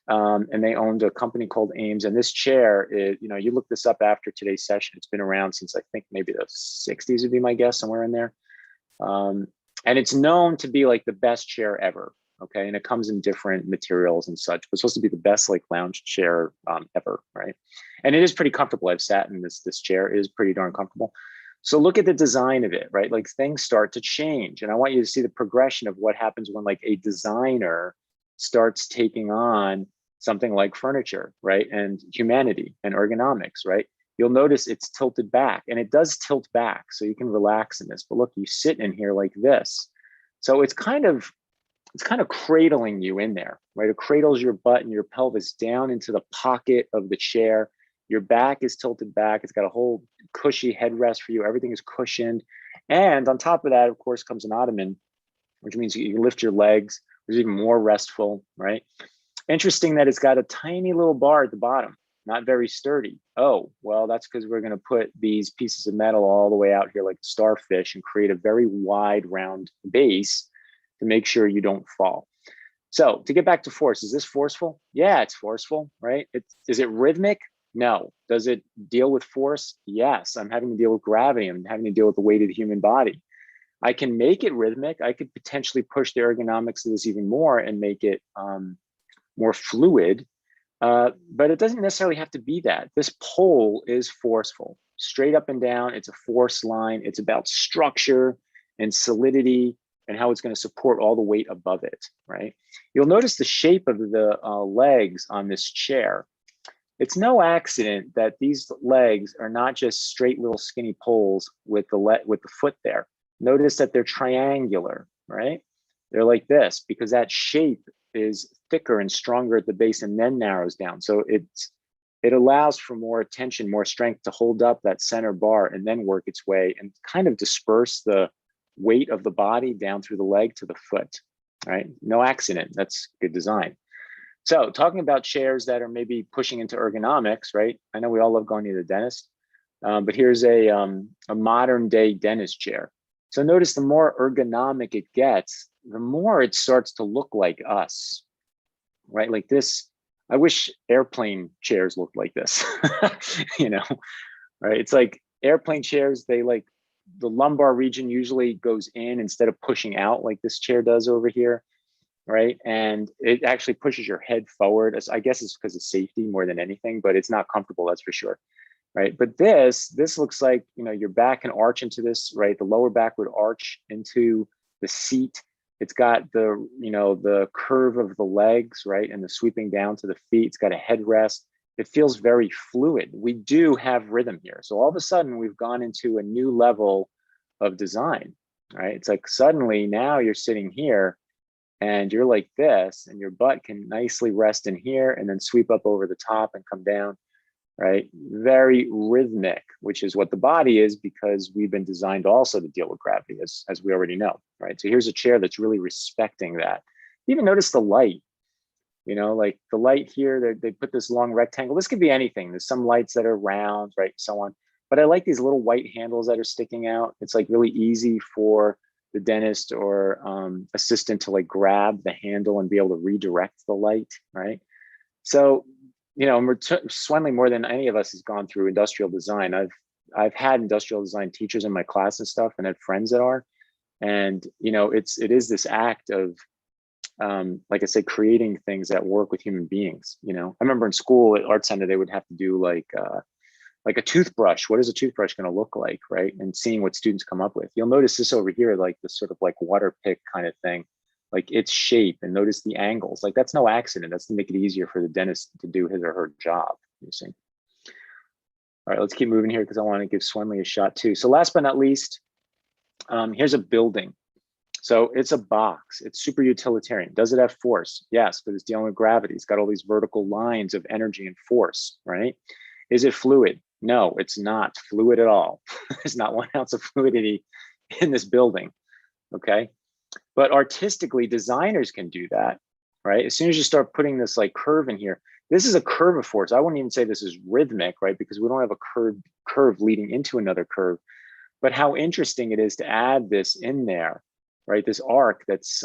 And they owned a company called Ames. And this chair, you know, you look this up after today's session. It's been around since I think maybe the 60s would be my guess, somewhere in there. And it's known to be like the best chair ever. Okay. And it comes in different materials and such, but it's supposed to be the best like lounge chair ever. Right. And it is pretty comfortable. I've sat in this chair. It is pretty darn comfortable. So look at the design of it, right? Like things start to change. And I want you to see the progression of what happens when like a designer starts taking on something like furniture, right? And humanity and ergonomics, right? You'll notice it's tilted back and it does tilt back. So you can relax in this, but look, you sit in here like this. So it's kind of cradling you in there, right? It cradles your butt and your pelvis down into the pocket of the chair. Your back is tilted back. It's got a whole cushy headrest for you. Everything is cushioned. And on top of that, of course, comes an ottoman, which means you can lift your legs, which is even more restful, right? Interesting that it's got a tiny little bar at the bottom, not very sturdy. Oh, well, that's because we're going to put these pieces of metal all the way out here like a starfish and create a very wide round base to make sure you don't fall. So to get back to force, is this forceful? Yeah, it's forceful, right? Is it rhythmic? No. Does it deal with force? Yes. I'm having to deal with gravity. I'm having to deal with the weight of the human body. I can make it rhythmic. I could potentially push the ergonomics of this even more and make it more fluid. But it doesn't necessarily have to be that. This pole is forceful, straight up and down. It's a force line. It's about structure and solidity and how it's going to support all the weight above it, right? You'll notice the shape of the legs on this chair. It's no accident that these legs are not just straight little skinny poles with the foot there. Notice that they're triangular, right? They're like this because that shape is thicker and stronger at the base and then narrows down. So it allows for more tension, more strength to hold up that center bar and then work its way and kind of disperse the weight of the body down through the leg to the foot, right? No accident. That's good design. So talking about chairs that are maybe pushing into ergonomics, right? I know we all love going to the dentist, but here's a modern day dentist chair. So notice the more ergonomic it gets, the more it starts to look like us, right? Like this, I wish airplane chairs looked like this, you know, right? It's like airplane chairs, they like the lumbar region usually goes in instead of pushing out like this chair does over here, right? And it actually pushes your head forward. I guess it's because of safety more than anything, but it's not comfortable, that's for sure, right? But this looks like, you know, your back can arch into this, right? The lower back would arch into the seat. It's got the, you know, the curve of the legs, right? And the sweeping down to the feet. It's got a headrest. It feels very fluid. We do have rhythm here. So all of a sudden we've gone into a new level of design, right? It's like suddenly now you're sitting here and you're like this, and your butt can nicely rest in here and then sweep up over the top and come down, right? Very rhythmic, which is what the body is, because we've been designed also to deal with gravity, as we already know, right? So here's a chair that's really respecting that. Even notice the light, you know, like the light here, they put this long rectangle. This could be anything. There's some lights that are round, right? So on. But I like these little white handles that are sticking out. It's like really easy for the dentist or assistant to like grab the handle and be able to redirect the light, right? So, you know, Swenley, more than any of us, has gone through industrial design. I've had industrial design teachers in my class and stuff, and had friends that are, and you know, it is this act of, like I said, creating things that work with human beings. You know, I remember in school at Art Center, they would have to do like a toothbrush. What is a toothbrush going to look like, right? And seeing what students come up with. You'll notice this over here, like this sort of like water pick kind of thing, like its shape, and notice the angles. Like that's no accident. That's to make it easier for the dentist to do his or her job, you see. All right, let's keep moving here because I want to give Swenley a shot too. So last but not least, here's a building. So it's a box. It's super utilitarian. Does it have force? Yes, but it's dealing with gravity. It's got all these vertical lines of energy and force, right? Is it fluid? No, it's not fluid at all. There's not 1 ounce of fluidity in this building, okay? But artistically, designers can do that, right? As soon as you start putting this like curve in here, this is a curve of force. I wouldn't even say this is rhythmic, right? Because we don't have a curve leading into another curve. But how interesting it is to add this in there, right? This arc that's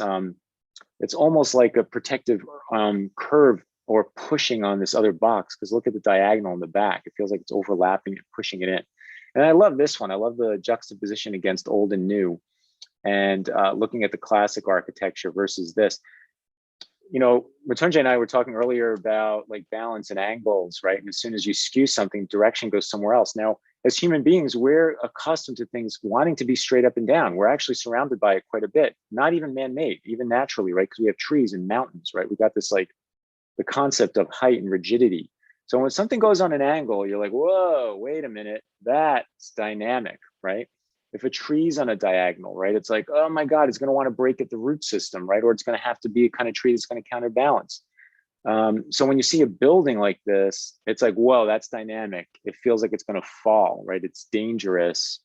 it's almost like a protective curve or pushing on this other box, because look at the diagonal in the back. It feels like it's overlapping and pushing it in. And I love this one. I love the juxtaposition against old and new, and looking at the classic architecture versus this. You know, Matunjay and I were talking earlier about like balance and angles, right? And as soon as you skew something, direction goes somewhere else. Now, as human beings, we're accustomed to things wanting to be straight up and down. We're actually surrounded by it quite a bit, not even man-made, even naturally, right? Because we have trees and mountains, right? We got this like the concept of height and rigidity. So when something goes on an angle, you're like, whoa, wait a minute, that's dynamic, right? If a tree's on a diagonal, right, it's like, oh my God, it's going to want to break at the root system, right? Or it's going to have to be a kind of tree that's going to counterbalance. So when you see a building like this, it's like, whoa, that's dynamic. It feels like it's going to fall, right? It's dangerous.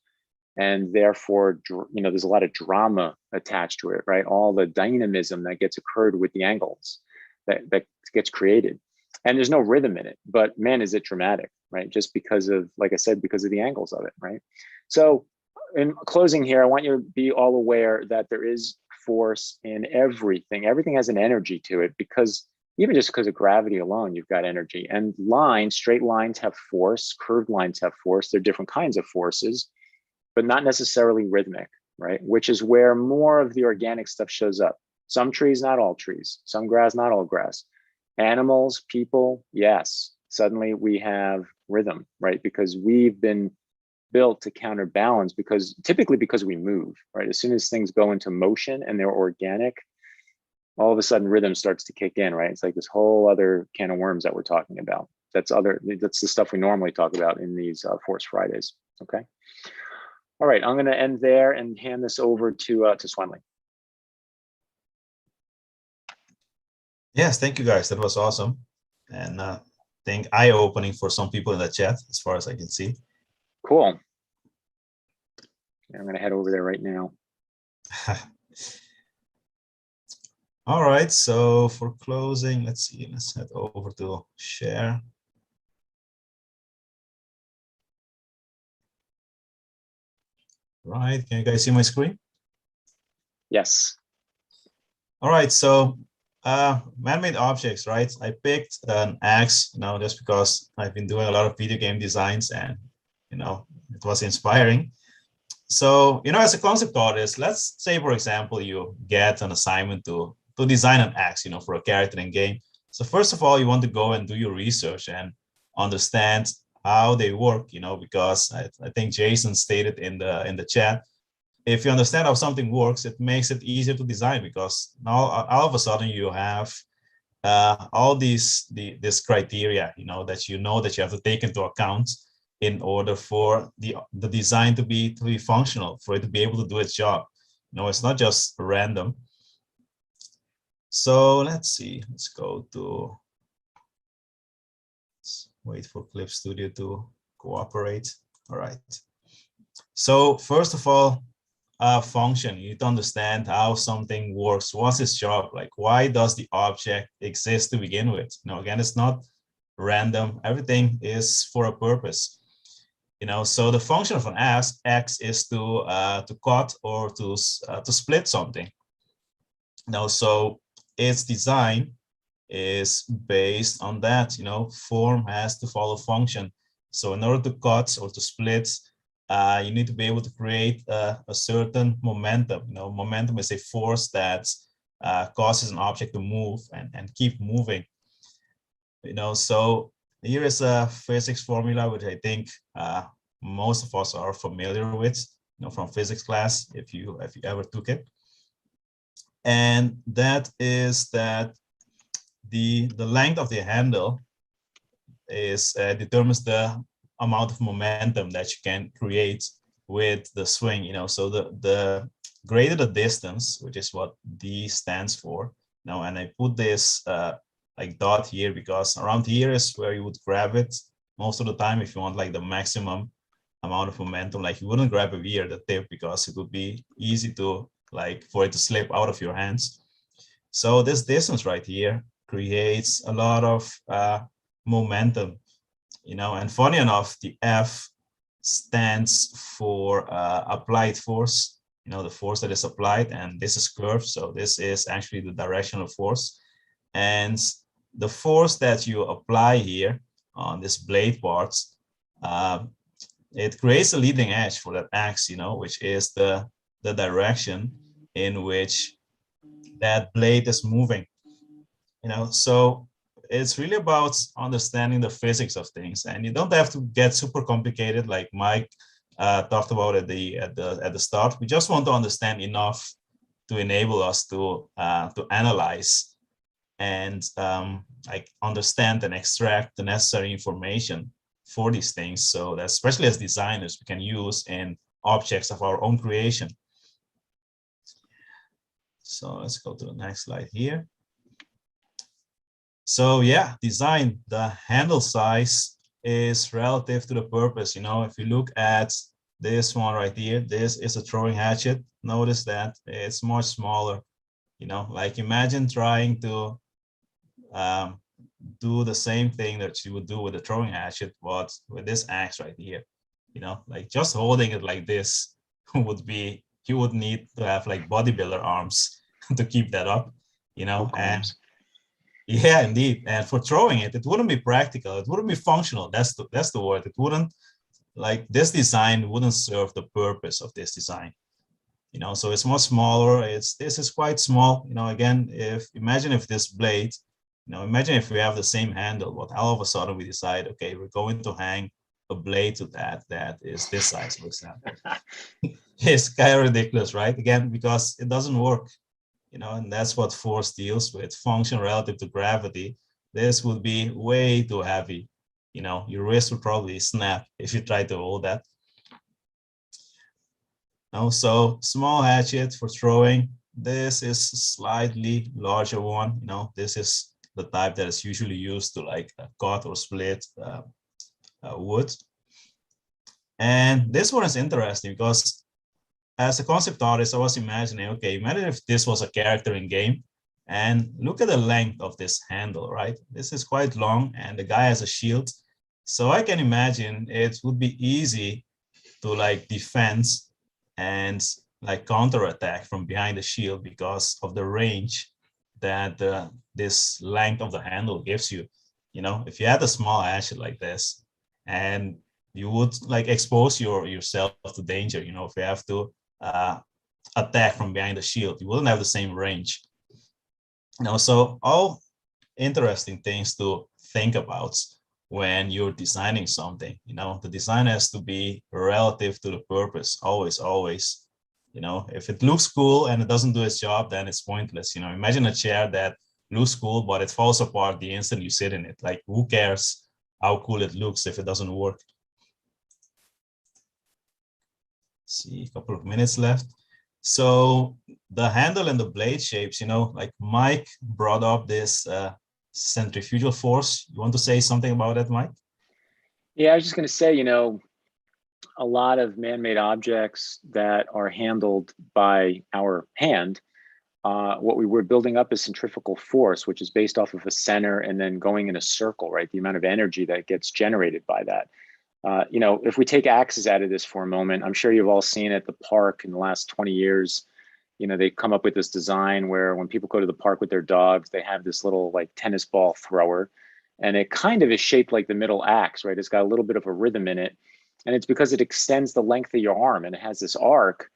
And therefore, you know, there's a lot of drama attached to it, right? All the dynamism that gets occurred with the angles that gets created. And there's no rhythm in it, but man, is it dramatic, right? Just because of, like I said, because of the angles of it, right? So in closing here, I want you to be all aware that there is force in everything. Everything has an energy to it, because even just because of gravity alone, you've got energy. And lines, straight lines have force, curved lines have force. They're different kinds of forces, but not necessarily rhythmic, right? Which is where more of the organic stuff shows up. Some trees, not all trees. Some grass, not all grass. Animals, people, yes. Suddenly we have rhythm, right? Because we've been built to counterbalance, typically because we move, right? As soon as things go into motion and they're organic, all of a sudden rhythm starts to kick in, right? It's like this whole other can of worms that we're talking about. That's the stuff we normally talk about in these Force Fridays, okay? All right, I'm gonna end there and hand this over to Swenley. Yes, thank you guys. That was awesome. And I think eye-opening for some people in the chat, as far as I can see. Cool. I'm gonna head over there right now. All right, so for closing, let's see, let's head over to share. Right, can you guys see my screen? Yes. All right, so Man-made objects, right? I picked an axe, just because I've been doing a lot of video game designs and, it was inspiring. So, as a concept artist, let's say, for example, you get an assignment to design an axe, for a character in game. So first of all, you want to go and do your research and understand how they work, because I think Jason stated in the chat, if you understand how something works, it makes it easier to design, because now all of a sudden you have all this criteria, that you have to take into account in order for the design to be functional, for it to be able to do its job. It's not just random. So let's see. Let's wait for Clip Studio to cooperate. All right. So first of all, function. You need to understand how something works. What's its job? Like, why does the object exist to begin with? Again, it's not random. Everything is for a purpose. So the function of an axe is to cut or to split something. So its design is based on that. Form has to follow function. So in order to cut or to split, you need to be able to create a certain momentum. Momentum is a force that causes an object to move and keep moving. So here is a physics formula, which I think most of us are familiar with, from physics class, if you ever took it. And that is that the length of the handle is determines the amount of momentum that you can create with the swing. So the greater the distance, which is what D stands for. And I put this like dot here because around here is where you would grab it most of the time if you want like the maximum amount of momentum. Like you wouldn't grab it here, the tip, because it would be easy to for it to slip out of your hands. So this distance right here creates a lot of momentum, and funny enough, the F stands for applied force, the force that is applied, and this is curved. So this is actually the directional force. And the force that you apply here on this blade parts, it creates a leading edge for that axe, which is the direction in which that blade is moving. So it's really about understanding the physics of things, and you don't have to get super complicated like Mike talked about at the start. We just want to understand enough to enable us to analyze and understand and extract the necessary information for these things, so that especially as designers we can use in objects of our own creation. So let's go to the next slide here. So yeah, design, the handle size is relative to the purpose. If you look at this one right here, this is a throwing hatchet. Notice that it's much smaller. Like imagine trying to do the same thing that you would do with a throwing hatchet, but with this axe right here. Like just holding it like this would be, you would need to have like bodybuilder arms to keep that up, and yeah, indeed. And for throwing it, it wouldn't be practical. It wouldn't be functional. That's the word. It wouldn't, like this design wouldn't serve the purpose of this design. So it's much smaller. This is quite small. Again, imagine if this blade, imagine if we have the same handle, but all of a sudden we decide, okay, we're going to hang a blade to that is this size, for example. It's kind of ridiculous, right? Again, because it doesn't work. And that's what force deals with, function relative to gravity. This would be way too heavy. Your wrist would probably snap if you try to hold that. So small hatchet for throwing. This is a slightly larger one. This is the type that is usually used to like cut or split wood. And this one is interesting because as a concept artist, I was imagining, okay, imagine if this was a character in game, and look at the length of this handle, right? This is quite long and the guy has a shield. So I can imagine it would be easy to like defend and like counterattack from behind the shield because of the range that this length of the handle gives you. You know, if you had a small hatchet like this, and you would like expose yourself to danger, you know, if you have to attack from behind the shield, you wouldn't have the same range. You know, so all interesting things to think about when you're designing something. You know, the design has to be relative to the purpose, always. You know, if it looks cool and it doesn't do its job, then it's pointless. You know, imagine a chair that looks cool, but it falls apart the instant you sit in it. Like, who cares how cool it looks if it doesn't work? See, a couple of minutes left. So the handle and the blade shapes, you know, like Mike brought up this centrifugal force. You want to say something about that, Mike? Yeah, I was just going to say, you know, a lot of man-made objects that are handled by our hand, what we were building up is centrifugal force, which is based off of a center and then going in a circle, right? The amount of energy that gets generated by that. You know, if we take axes out of this for a moment, I'm sure you've all seen at the park in the last 20 years, you know, they come up with this design where when people go to the park with their dogs, they have this little like tennis ball thrower, and it kind of is shaped like the middle axe, right? It's got a little bit of a rhythm in it. And it's because it extends the length of your arm, and it has this arc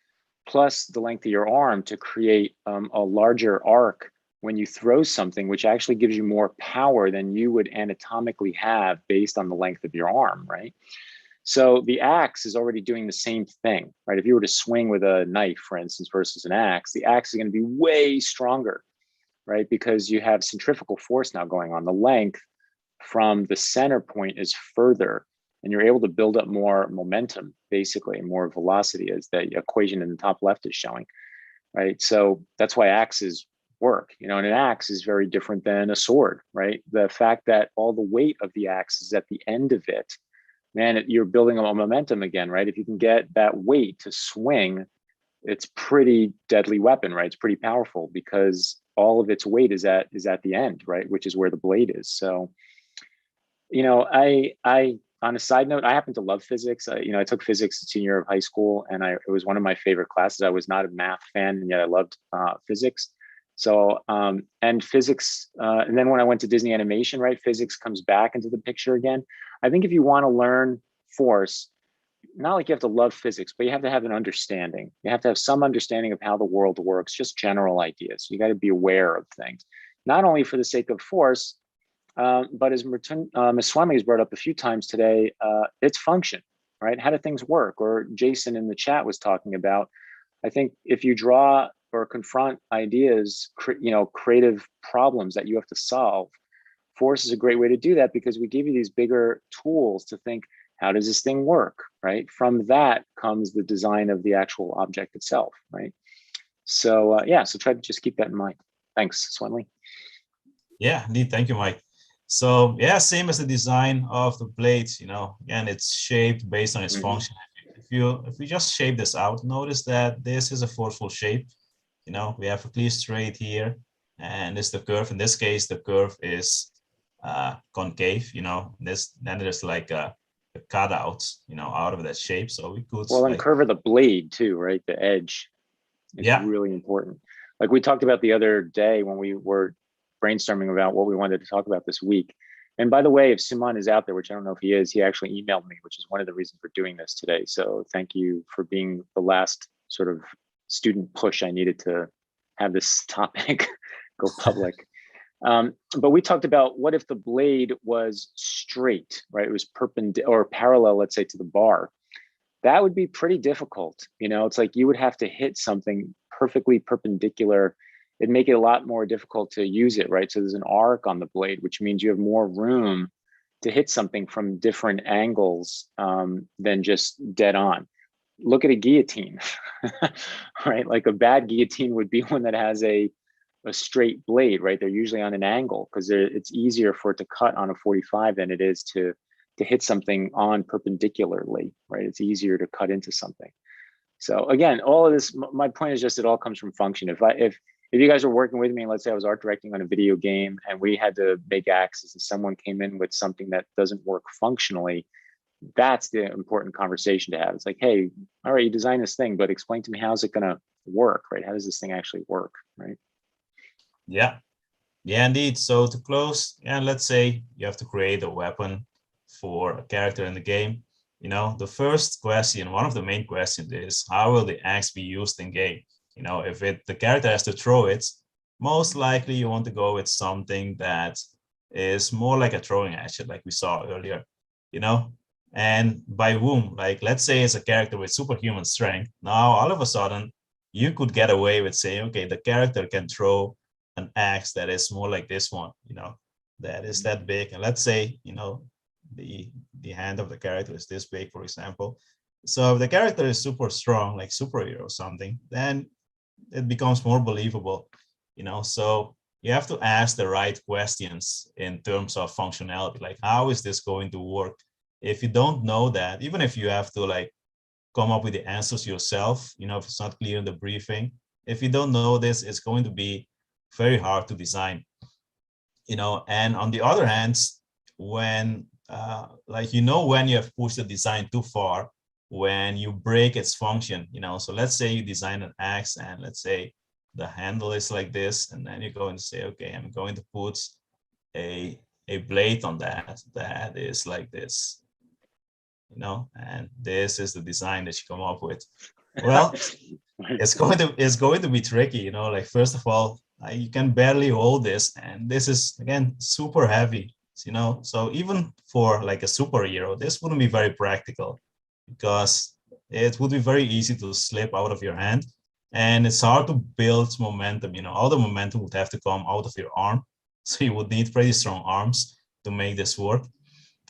plus the length of your arm to create a larger arc when you throw something, which actually gives you more power than you would anatomically have based on the length of your arm, right? So the axe is already doing the same thing, right? If you were to swing with a knife, for instance, versus an axe, the axe is going to be way stronger, right? Because you have centrifugal force now going on. The length from the center point is further, and you're able to build up more momentum, basically, and more velocity, as the equation in the top left is showing, right? So that's why axes work, you know, and an axe is very different than a sword, right? The fact that all the weight of the axe is at the end of it, man, you're building a momentum again, right? If you can get that weight to swing, it's pretty deadly weapon, right? It's pretty powerful because all of its weight is at the end, right? Which is where the blade is. So, you know, I on a side note, I happen to love physics. You know, I took physics senior year of high school, and it was one of my favorite classes. I was not a math fan, and yet I loved physics. So, and physics, and then when I went to Disney Animation, right, physics comes back into the picture again. I think if you want to learn force, not like you have to love physics, but you have to have an understanding. You have to have some understanding of how the world works, just general ideas. You got to be aware of things, not only for the sake of force, but as Ms. Swemley has brought up a few times today, its function, right? How do things work? Or Jason in the chat was talking about, I think if you draw or confront ideas, you know, creative problems that you have to solve, force is a great way to do that because we give you these bigger tools to think, how does this thing work, right? From that comes the design of the actual object itself, right? So yeah, so try to just keep that in mind. Thanks, Swemley. Yeah, indeed. Thank you, Mike. So yeah, same as the design of the blades, you know, again, it's shaped based on its function. If we just shape this out, notice that this is a forceful shape. You know, we have a clear straight here, and this is the curve. In this case, the curve is concave, you know, then there's like a cutout, you know, out of that shape. So we could, well, and like, curve of the blade too, right? The edge is really important. Like we talked about the other day when we were brainstorming about what we wanted to talk about this week. And by the way, if Simon is out there, which I don't know if he is, he actually emailed me, which is one of the reasons for doing this today. So thank you for being the last sort of student push I needed to have this topic go public. But we talked about what if the blade was straight, right? It was perpendicular or parallel, let's say, to the bar. That would be pretty difficult. You know, it's like you would have to hit something perfectly perpendicular. It'd make it a lot more difficult to use it, right? So there's an arc on the blade, which means you have more room to hit something from different angles than just dead on. Look at a guillotine, right? Like a bad guillotine would be one that has a straight blade, right? They're usually on an angle because it's easier for it to cut on a 45 than it is to hit something on perpendicularly, right? It's easier to cut into something. So again, all of this, my point is just it all comes from function. If you guys were working with me, and let's say I was art directing on a video game and we had to make axes and someone came in with something that doesn't work functionally, that's the important conversation to have. It's like, hey, all right, you designed this thing, but explain to me, how's it gonna work, right? How does this thing actually work, right? Yeah, Yeah, indeed. So to close, yeah, let's say you have to create a weapon for a character in the game. You know, the first question, one of the main questions is how will the axe be used in game? You know, if the character has to throw it, most likely you want to go with something that is more like a throwing action, like we saw earlier, you know? And by whom? Like, let's say it's a character with superhuman strength. Now, all of a sudden, you could get away with saying, okay, the character can throw an axe that is more like this one, you know, that is that big. And let's say, you know, the hand of the character is this big, for example. So if the character is super strong, like superhero or something, then it becomes more believable, you know. So you have to ask the right questions in terms of functionality, like how is this going to work? If you don't know that, even if you have to like come up with the answers yourself, you know, if it's not clear in the briefing, if you don't know this, it's going to be very hard to design, you know. And on the other hand, when like, you know, when you have pushed the design too far, when you break its function, you know. So let's say you design an axe and let's say the handle is like this, and then you're going to say, okay, I'm going to put a blade on that is like this, you know, and this is the design that you come up with. Well, it's going to be tricky, you know. Like, first of all, you can barely hold this, and this is again super heavy, you know. So even for like a superhero, this wouldn't be very practical, because it would be very easy to slip out of your hand, and it's hard to build momentum, you know. All the momentum would have to come out of your arm, so you would need pretty strong arms to make this work,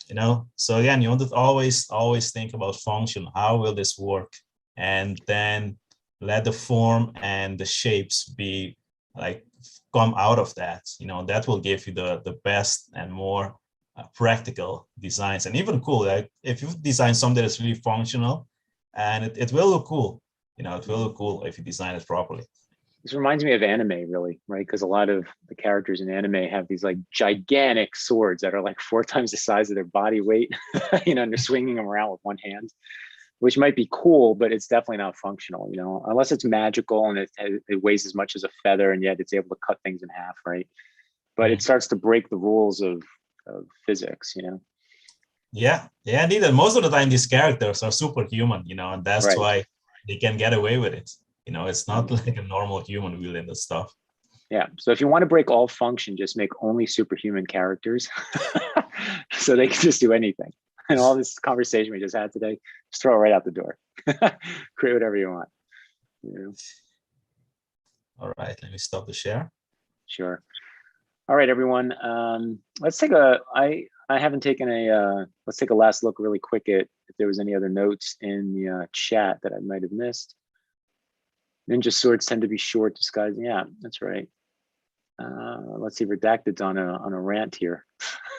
you know. So again, you want to always think about function. How will this work? And then let the form and the shapes be like come out of that, you know. That will give you the best and more practical designs, and even cool. Like, if you design something that's really functional, and it will look cool, you know. It will look cool if you design it properly. This reminds me of anime, really, right? Because a lot of the characters in anime have these like gigantic swords that are like 4 times the size of their body weight, you know, and they're swinging them around with one hand, which might be cool, but it's definitely not functional, you know, unless it's magical and it weighs as much as a feather, and yet it's able to cut things in half, right? But it starts to break the rules of physics, you know? Yeah, indeed. And most of the time, these characters are superhuman, you know, and that's Right. why they can get away with it. You know, it's not like a normal human wielding the stuff. Yeah. So if you want to break all function, just make only superhuman characters so they can just do anything. And all this conversation we just had today, just throw it right out the door. Create whatever you want. You know? All right, let me stop the share. Sure. All right, everyone. Let's take I haven't taken let's take a last look really quick at if there was any other notes in the chat that I might have missed. Ninja swords tend to be short, disguising. Yeah, that's right. Let's see, Redacted's on a rant here.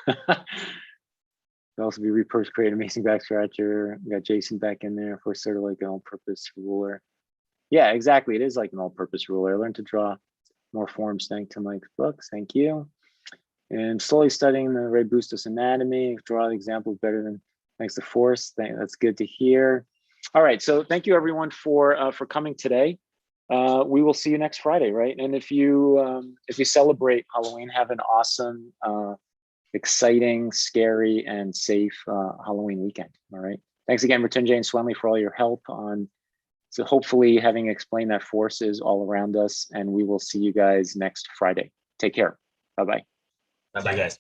Could also be repurposed, create amazing back scratcher. We got Jason back in there for sort of like an all-purpose ruler. Yeah, exactly. It is like an all-purpose ruler. I learned to draw more forms thanks to Mike's books. Thank you. And slowly studying the Ray Bustos anatomy. Draw the examples better than thanks to Force. That's good to hear. All right, so thank you everyone for coming today. We will see you next Friday, right? And if you celebrate Halloween, have an awesome, exciting, scary, and safe Halloween weekend. All right. Thanks again, Mrityunjay and Swenley, for all your help on. So hopefully, having explained that Force is all around us, and we will see you guys next Friday. Take care. Bye bye. Bye See you bye. guys.